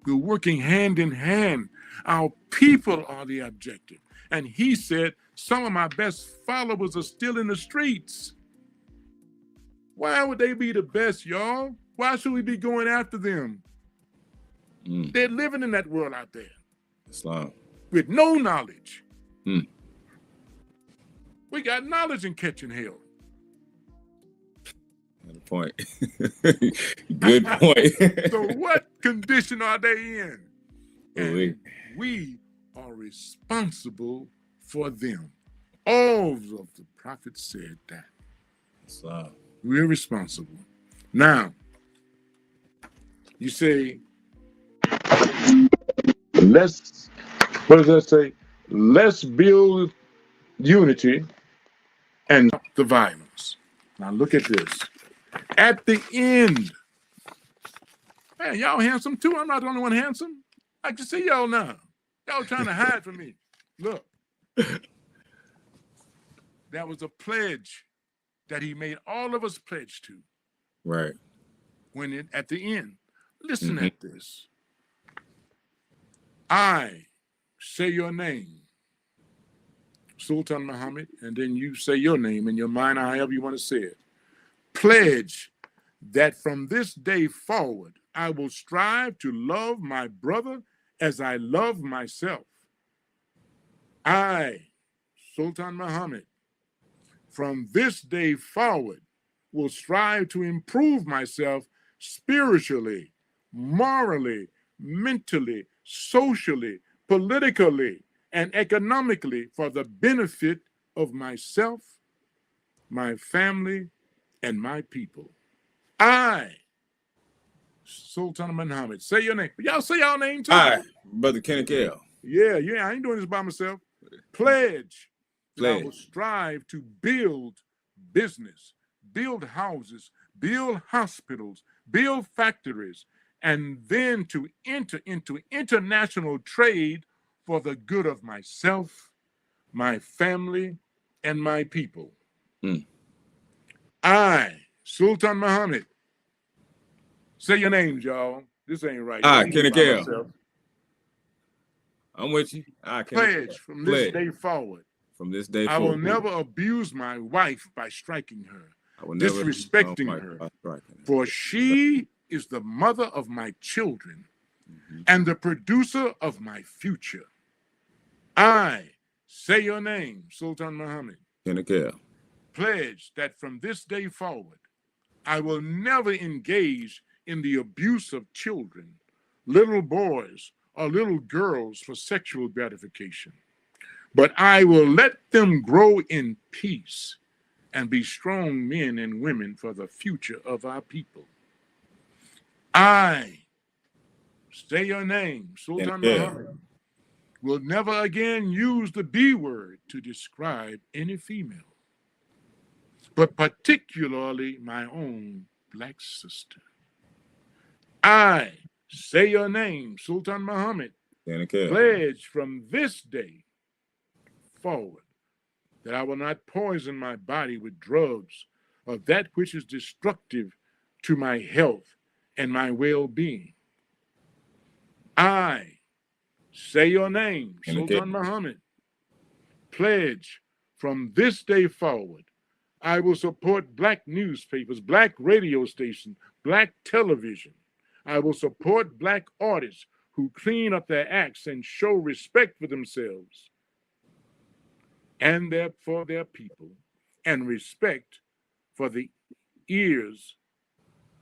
We're working hand in hand. Our people are the objective. And he said, some of my best followers are still in the streets. Why would they be the best, y'all? Why should we be going after them? Mm. They're living in that world out there. Islam. With no knowledge. Mm. We got knowledge in catching hell. Good point. Good point. So what condition are they in? And Oui. we are responsible for them. All of the prophets said that. Islam. We're responsible. Now, you say, what does that say? Let's build unity and stop the violence. Now look at this. At the end, man, y'all handsome too. I'm not the only one handsome. I can see y'all now. Y'all trying to hide from me. Look. That was a pledge that he made all of us pledge to. Right. At the end, listen at this. I say your name, Sultan Muhammad, and then you say your name in your mind, or however you want to say it. Pledge that from this day forward, I will strive to love my brother as I love myself. I, Sultan Muhammad, from this day forward, will strive to improve myself spiritually, morally, mentally, socially, politically, and economically for the benefit of myself, my family, and my people. I, Sultan Muhammad, say your name. Y'all say y'all name too. I, Brother Kenneth L. Yeah, I ain't doing this by myself. Pledge that I will Pledge. strive to build business, build houses, build hospitals, build factories, and then to enter into international trade for the good of myself, my family, and my people. Mm. I, Sultan Muhammad, say your names, y'all. This ain't right. I, I'm doing it Kenneth by L. myself. I'm with you. I, Kenneth L. Pledge from this Pledge. day forward. From this day I will forward. never abuse my wife by striking her, I will never disrespecting her, for she is the mother of my children and the producer of my future. I, say your name, Sultan Muhammad, Kenneth L. pledge that from this day forward, I will never engage in the abuse of children, little boys or little girls for sexual gratification, but I will let them grow in peace and be strong men and women for the future of our people. I, say your name, Sultan Muhammad, will never again use the B word to describe any female, but particularly my own black sister. I, say your name, Sultan Muhammad, pledge from this day forward that I will not poison my body with drugs or that which is destructive to my health and my well-being. I, say your name, Sultan Muhammad, pledge from this day forward, I will support black newspapers, black radio stations, black television. I will support black artists who clean up their acts and show respect for themselves and for their people, and respect for the ears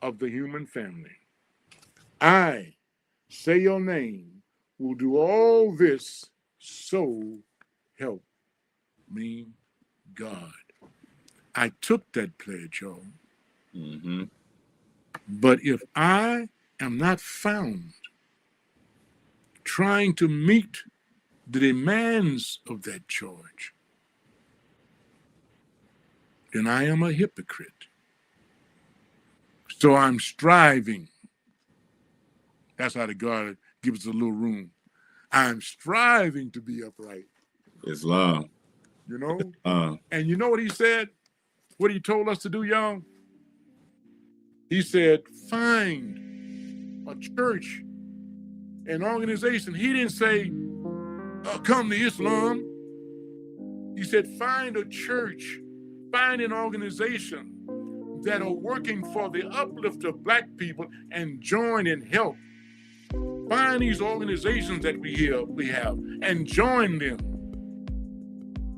of the human family. I, say your name, will do all this, so help me God. I took that pledge, y'all. Mm-hmm. But if I am not found trying to meet the demands of that charge, then I am a hypocrite. So I'm striving. That's how the God gives us a little room. I'm striving to be upright. Islam. You know? And you know what he said? What he told us to do, y'all? He said, find a church, an organization. He didn't say, come to Islam. He said, find a church, find an organization that are working for the uplift of black people and join and help. Find these organizations that we have and join them.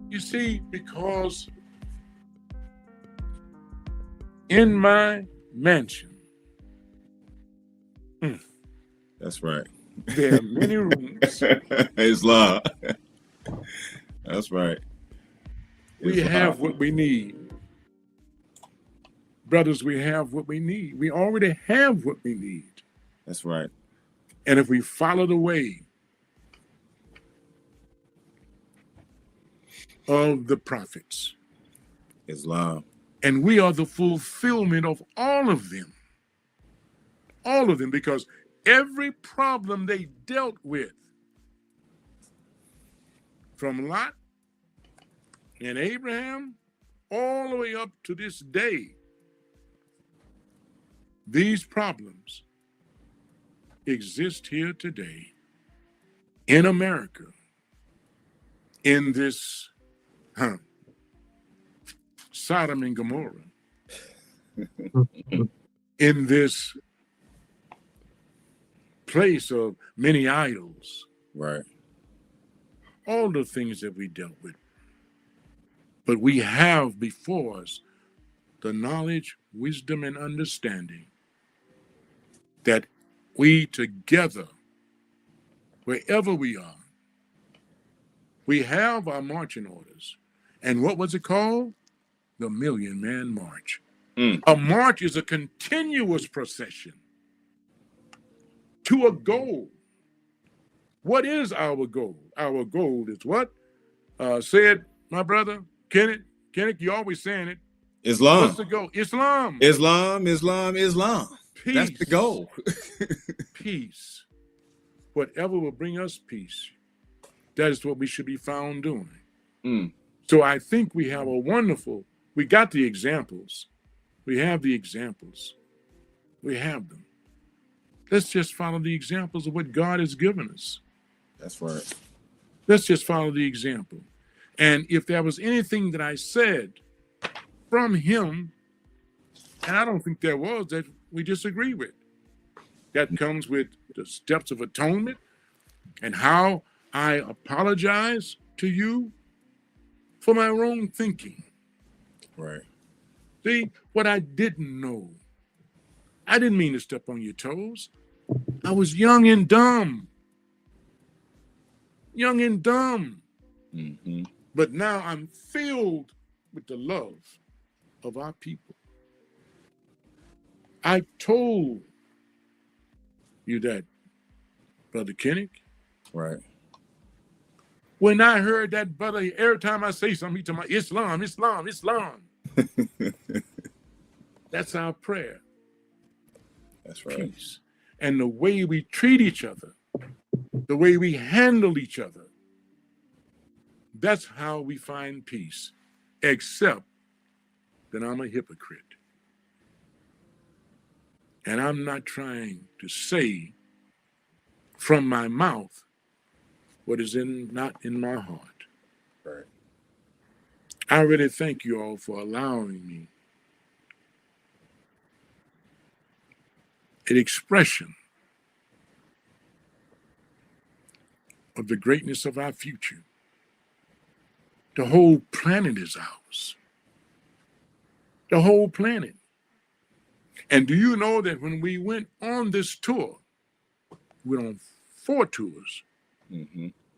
You see, because in my mansion, that's right, there are many rooms. Islam. That's right. We have what we need. Brothers, we have what we need. We already have what we need. That's right. And if we follow the way of the prophets, Islam, and we are the fulfillment of all of them, because every problem they dealt with, from Lot and Abraham all the way up to this day, these problems exist here today in America, in this Sodom and Gomorrah, in this place of many idols. right. All the things that we dealt with. But we have before us the knowledge, wisdom, and understanding that we together, wherever we are, we have our marching orders. And what was it called? The Million Man March. A march is a continuous procession to a goal. What is our goal? Our goal is what? Said my brother, Kenneth, you always saying it. Islam. What's the goal? Islam. Islam. Peace. That's the goal. Peace. Whatever will bring us peace, that is what we should be found doing. So I think we have we got the examples. We have the examples. We have them. Let's just follow the examples of what God has given us. That's right. Let's just follow the example. And if there was anything that I said from him, and I don't think there was, that we disagree with, that comes with the steps of atonement and how I apologize to you for my wrong thinking. Right. See, what I didn't know, I didn't mean to step on your toes. I was young and dumb. But now I'm filled with the love of our people. I told you that, Brother Kennick. Right. When I heard that, brother, every time I say something, he talking about Islam. That's our prayer. That's right. Peace. And the way we treat each other, the way we handle each other, that's how we find peace, except that I'm a hypocrite. And I'm not trying to say from my mouth what is not in my heart. Right. I really thank you all for allowing me an expression of the greatness of our future. The whole planet is ours. The whole planet. And do you know that when we went on this tour, we went on 4 tours.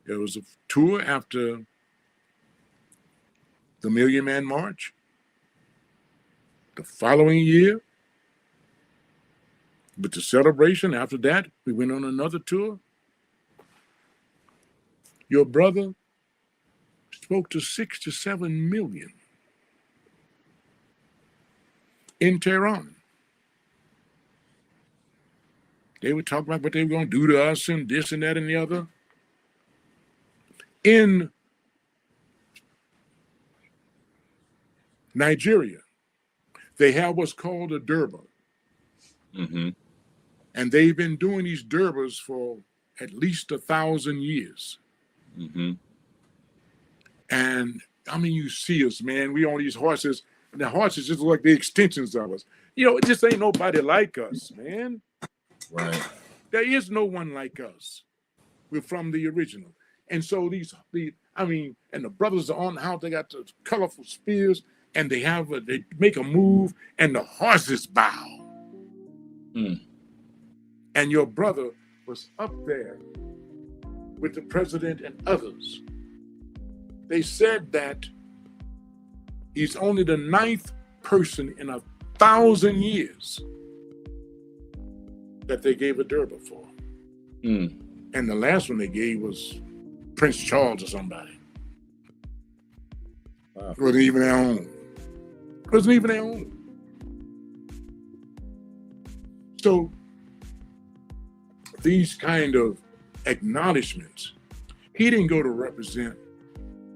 There was a tour after the Million Man March. The following year, with the celebration after that, we went on another tour. Your brother spoke to 6 to 7 million in Tehran. They would talk about what they were going to do to us and this and that and the other. In Nigeria, they have what's called a Durbar. And they've been doing these Durbars for at least 1,000 years. And I mean, you see us, man. We on these horses, and the horses just look like the extensions of us. You know, it just ain't nobody like us, man. Right. There is no one like us. We're from the original. And so and the brothers are on how they got the colorful spears, and they make a move, and the horses bow. And your brother was up there with the president and others. They said that he's only the 9th person in 1,000 years that they gave a Durbar for. And the last one they gave was Prince Charles or somebody. Wow. It wasn't even their own. So these kind of acknowledgments, he didn't go to represent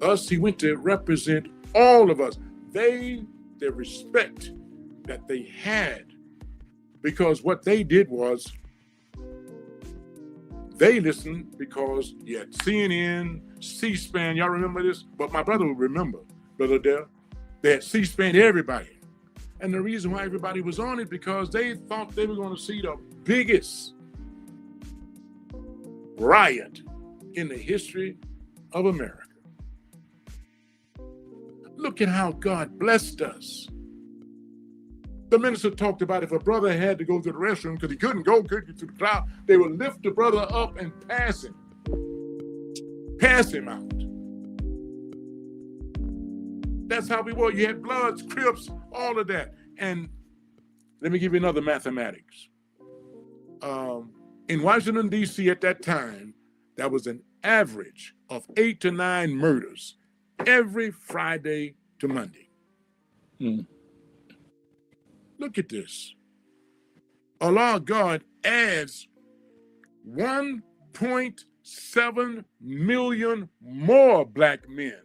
us, he went to represent all of us. The respect that they had, because what they did was they listened because you had CNN, C-SPAN, y'all remember this? But my brother would remember, Brother Dale. They had C-SPAN everybody. And the reason why everybody was on it, because they thought they were going to see the biggest riot in the history of America. Look at how God blessed us. The minister talked about if a brother had to go to the restroom because he couldn't get to the crowd, they would lift the brother up and pass him out. That's how we were. You had Bloods, Crips, all of that. And let me give you another mathematics. In Washington, D.C. at that time, there was an average of 8 to 9 murders every Friday to Monday. Look at this. Allah God adds 1.7 million more black men.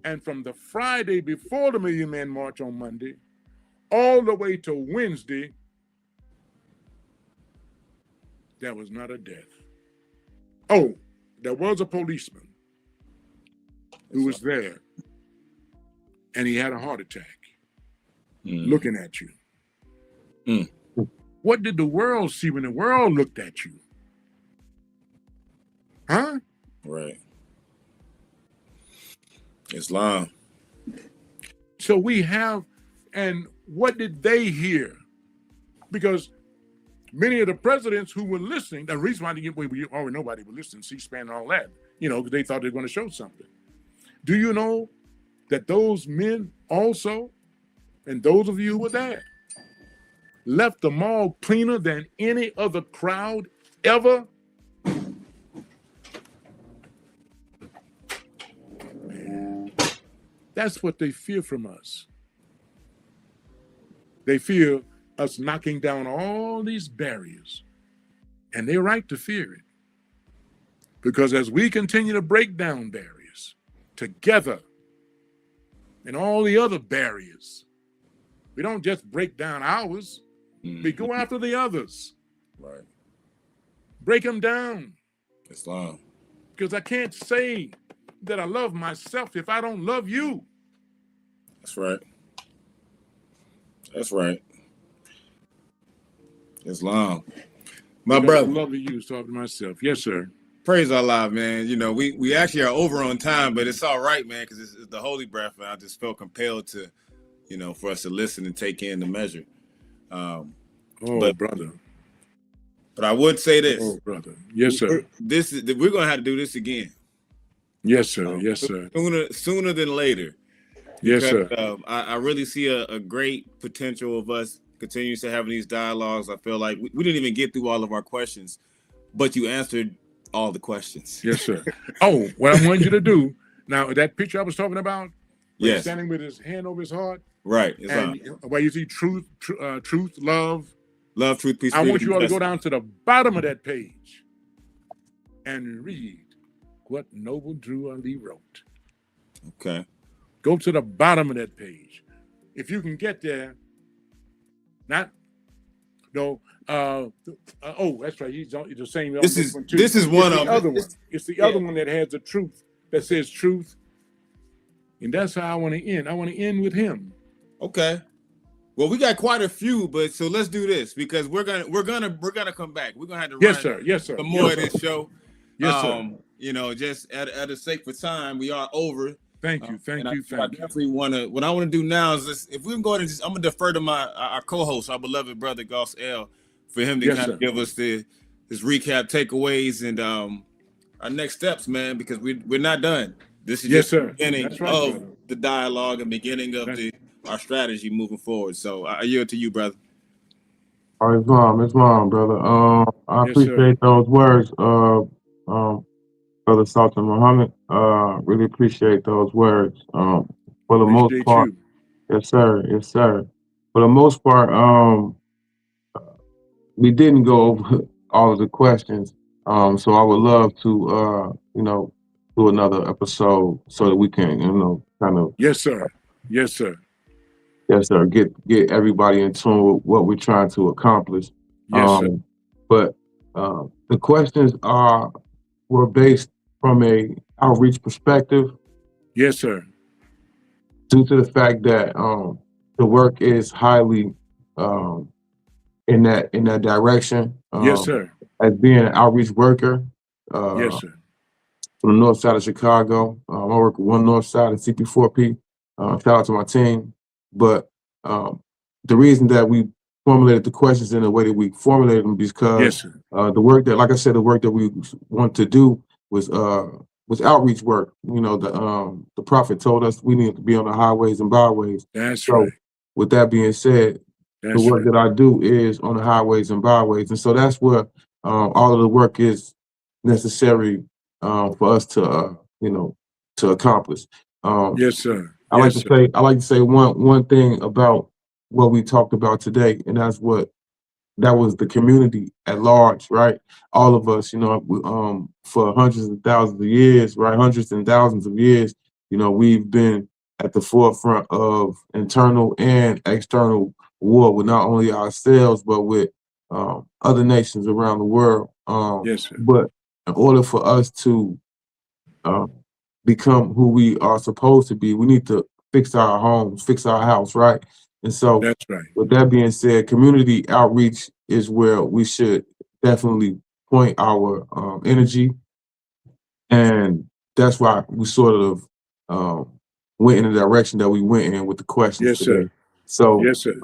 And from the Friday before the Million Man March on Monday, all the way to Wednesday, there was not a death. Oh, there was a policeman who was there, and he had a heart attack looking at you. What did the world see when the world looked at you? Huh? Right. Islam. So we have, and what did they hear? Because many of the presidents who were listening, the reason why we already know why they were listening, C-SPAN and all that, because they thought they were going to show something. Do you know that those men also, and those of you who were there, left the mall cleaner than any other crowd ever? Man, that's what they fear from us. They fear us knocking down all these barriers, and they're right to fear it. Because as we continue to break down barriers together and all the other barriers, we don't just break down ours, we go after the others. Right. Break them down. Islam. Because I can't say that I love myself if I don't love you. That's right. That's right. Islam. My brother. I love you, talking to myself. Yes, sir. Praise Allah, man. We actually are over on time, but it's all right, man, because it's the holy breath, and I just felt compelled to, for us to listen and take in the measure. Brother. But I would say this. Oh, brother. Yes, sir. We're going to have to do this again. Yes, sir. Yes, sir. Sooner than later. Yes, Because, sir. I really see a great potential of us continuing to having these dialogues. I feel like we didn't even get through all of our questions, but you answered all the questions. Yes, sir. Oh, what I wanted you to do now, that picture I was talking about, where he's Yes. standing with his hand over his heart, Right. and where you see truth, love, truth, peace. I want freedom, you all to go justice. down to the bottom of that page and read what Noble Drew Ali wrote. Okay. Go to the bottom of that page. If you can get there, that's right. He's the same. This is one too. this is one It's of the other them. one. It's the other one that has the truth, that says truth, and that's how I want to end. I want to end with him. Okay. Well, we got quite a few, but so let's do this because we're gonna come back. We're gonna have to Yes, run sir. Yes, sir. some more Yes, of this show. Yes, sir. Just at the sake for time, we are over. Thank you. Thank I you. definitely want to. What I want to do now is this, if we can go ahead and I'm gonna defer to our co-host, our beloved brother Goss L, for him to Yes, kind sir. of give us his recap, takeaways, and our next steps, man, because we're not done. This is Yes, just the sir. beginning That's right, of brother. the dialogue and beginning of our strategy moving forward. So I yield to you, brother. Islam, brother. I Yes, sir. appreciate those words, Brother Sultan Muhammad. Really appreciate those words. For the most Appreciate part, you. yes, sir. Yes, sir. For the most part, we didn't go over all of the questions. So I would love to, do another episode so that we can, kind of, Yes, sir. Yes, sir. yes, sir, get everybody in tune with what we're trying to accomplish. Yes, sir. But the questions were based from a outreach perspective, Yes, sir. due to the fact that the work is highly in that direction. Yes, sir. As being an outreach worker, Yes, sir. from the north side of Chicago, I work with One North Side of CP4P. Shout out to my team. But the reason that we formulated the questions in the way that we formulated them because Yes, sir. the work that, like I said, the work that we want to do was outreach work. The prophet told us we need to be on the highways and byways. That's So right. with that being said, the That's work right. that I do is on the highways and byways. And so that's where all of the work is necessary for us to, to accomplish. Yes, sir. I like Yes, to sir. say, one thing about what we talked about today, and that was the community at large, right? All of us, for hundreds and thousands of years, right? Hundreds and thousands of years, we've been at the forefront of internal and external war with not only ourselves, but with other nations around the world. Yes, sir. But in order for us to become who we are supposed to be, we need to fix our homes, fix our house, right? And so, That's right. with that being said, community outreach is where we should definitely point our energy, and that's why we sort of went in the direction that we went in with the questions Yes, today. sir. So, Yes, sir.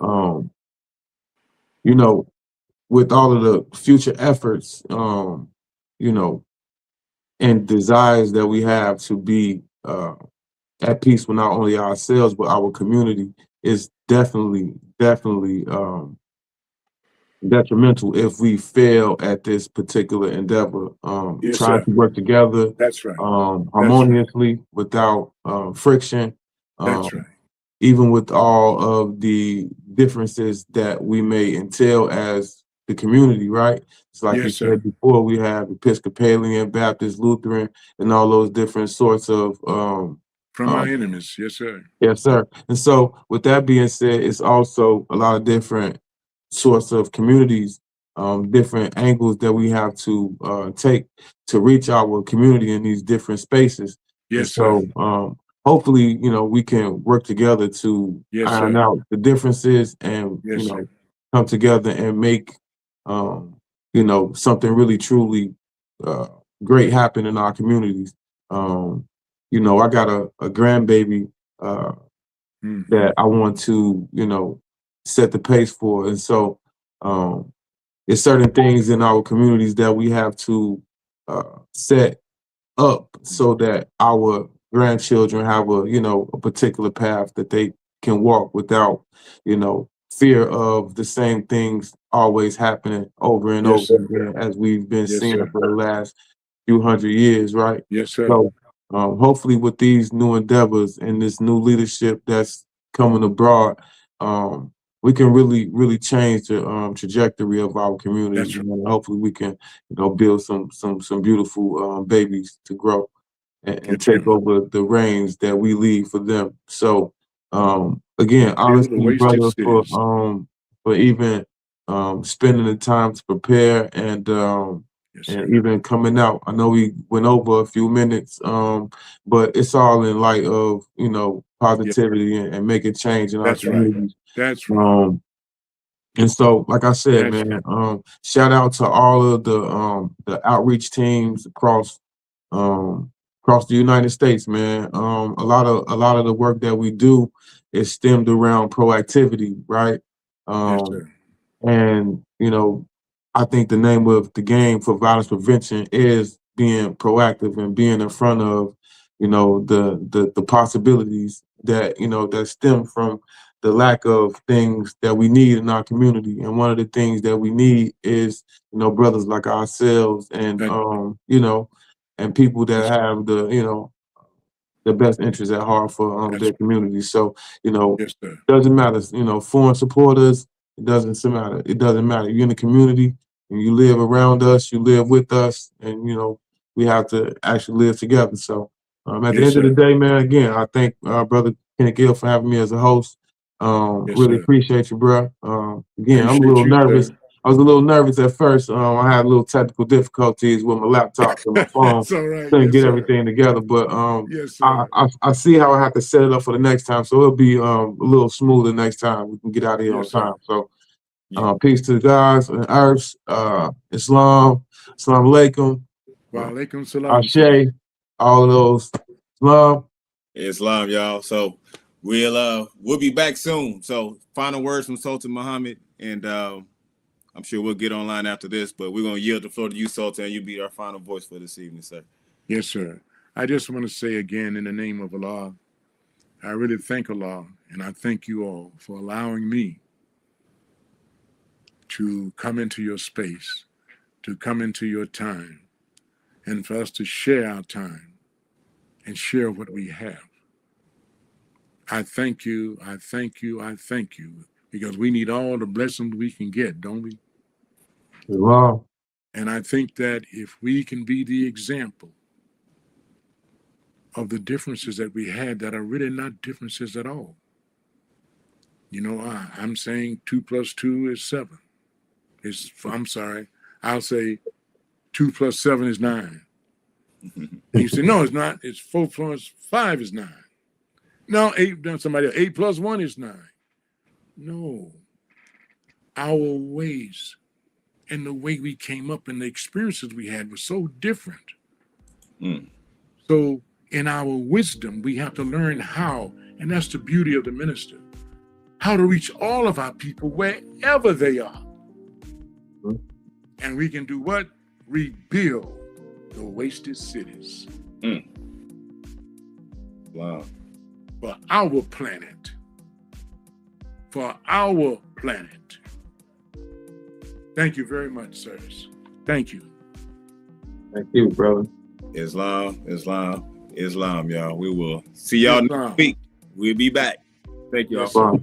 you know, with all of the future efforts, you know, and desires that we have to be at peace with not only ourselves but our community is definitely detrimental if we fail at this particular endeavor. Yes, Trying sir. to work together That's right. That's right. harmoniously without friction, That's right. even with all of the differences that we may entail as the community, right? It's like you Yes, sir. said before, we have Episcopalian, Baptist, Lutheran, and all those different sorts of From our enemies. Yes, sir. yes, sir. And so with that being said, it's also a lot of different sorts of communities, different angles that we have to take to reach our community in these different spaces. And Yes, sir. so hopefully, we can work together to Yes, iron sir. out the differences and, Yes, sir. come together and make, something really truly uh, great happen in our communities. I got a grandbaby uh, that I want to, set the pace for. And so there's certain things in our communities that we have to set up so that our grandchildren have a particular path that they can walk without, fear of the same things always happening over and Yes, over sir. again as we've been Yes, seeing sir. for the last few hundred years, right? Yes, sir. So hopefully with these new endeavors and this new leadership that's coming abroad, we can really change the trajectory of our community. That's right. And hopefully we can, build some beautiful babies to grow and Yes, take sir. over the reins that we leave for them. So again, Build the honestly, wasted brother, cities. for even spending the time to prepare and Yes, sir. even coming out. I know we went over a few minutes, but it's all in light of, Yeah. positivity and making change in our That's right. communities. That's right. And so, like I said, That's man, shout out to all of the outreach teams across the United States, man. A lot of the work that we do is stemmed around proactivity, right? Yes, Um, sir. and, I think the name of the game for violence prevention is being proactive and being in front of, the possibilities that, that stem from the lack of things that we need in our community. And one of the things that we need is, brothers like ourselves and, That, and people that that's, have the best interests at heart for that's their right. community. So, Yes, sir. doesn't matter, foreign supporters, it doesn't matter. It doesn't matter. You're in the community and you live around us, you live with us, and we have to actually live together. So at the Yes, end of the sir. day, man, again, I thank Brother Kenneth Gill for having me as a host. Yes, Really sir. appreciate you, bro. Again, I'm a Appreciate little you, nervous. sir. I was a little nervous at first. I had a little technical difficulties with my laptop and my phone. That's all right. Couldn't Yes, get sir. everything together, but Yes, I, sir. I see how I have to set it up for the next time, so it'll be a little smoother next time. We can get out of here on Yes, sir. time. So Yeah. peace to the gods and earths, Islam, Assalamu alaikum, Wa alaikum salam, sir. Ashe, all of those. Islam. Islam, y'all. So we'll be back soon. So final words from Sultan Muhammad, and I'm sure we'll get online after this, but we're gonna yield the floor to you, Sultan. You be our final voice for this evening, sir. Yes, sir. I just want to say again, in the name of Allah, I really thank Allah, and I thank you all for allowing me to come into your space, to come into your time, and for us to share our time and share what we have. I thank you, I thank you, I thank you, because we need all the blessings we can get, don't we? Wow. And I think that if we can be the example of the differences that we had that are really not differences at all. You know, I'm saying 2 + 2 is 7. I'm sorry, I'll say 2 + 7 is 9. And you say, no, it's not. It's 4 + 5 is 9. No, 8, somebody else, 8 + 1 is 9. No. Our ways and the way we came up and the experiences we had were so different. So in our wisdom, we have to learn how, and that's the beauty of the minister, how to reach all of our people wherever they are. And we can do what? Rebuild the wasted cities. Wow. For our planet. For our planet. Thank you very much, sirs. Thank you. Thank you, brother. Islam, y'all. We will see y'all next week. We'll be back. Thank you all. Yes, sir.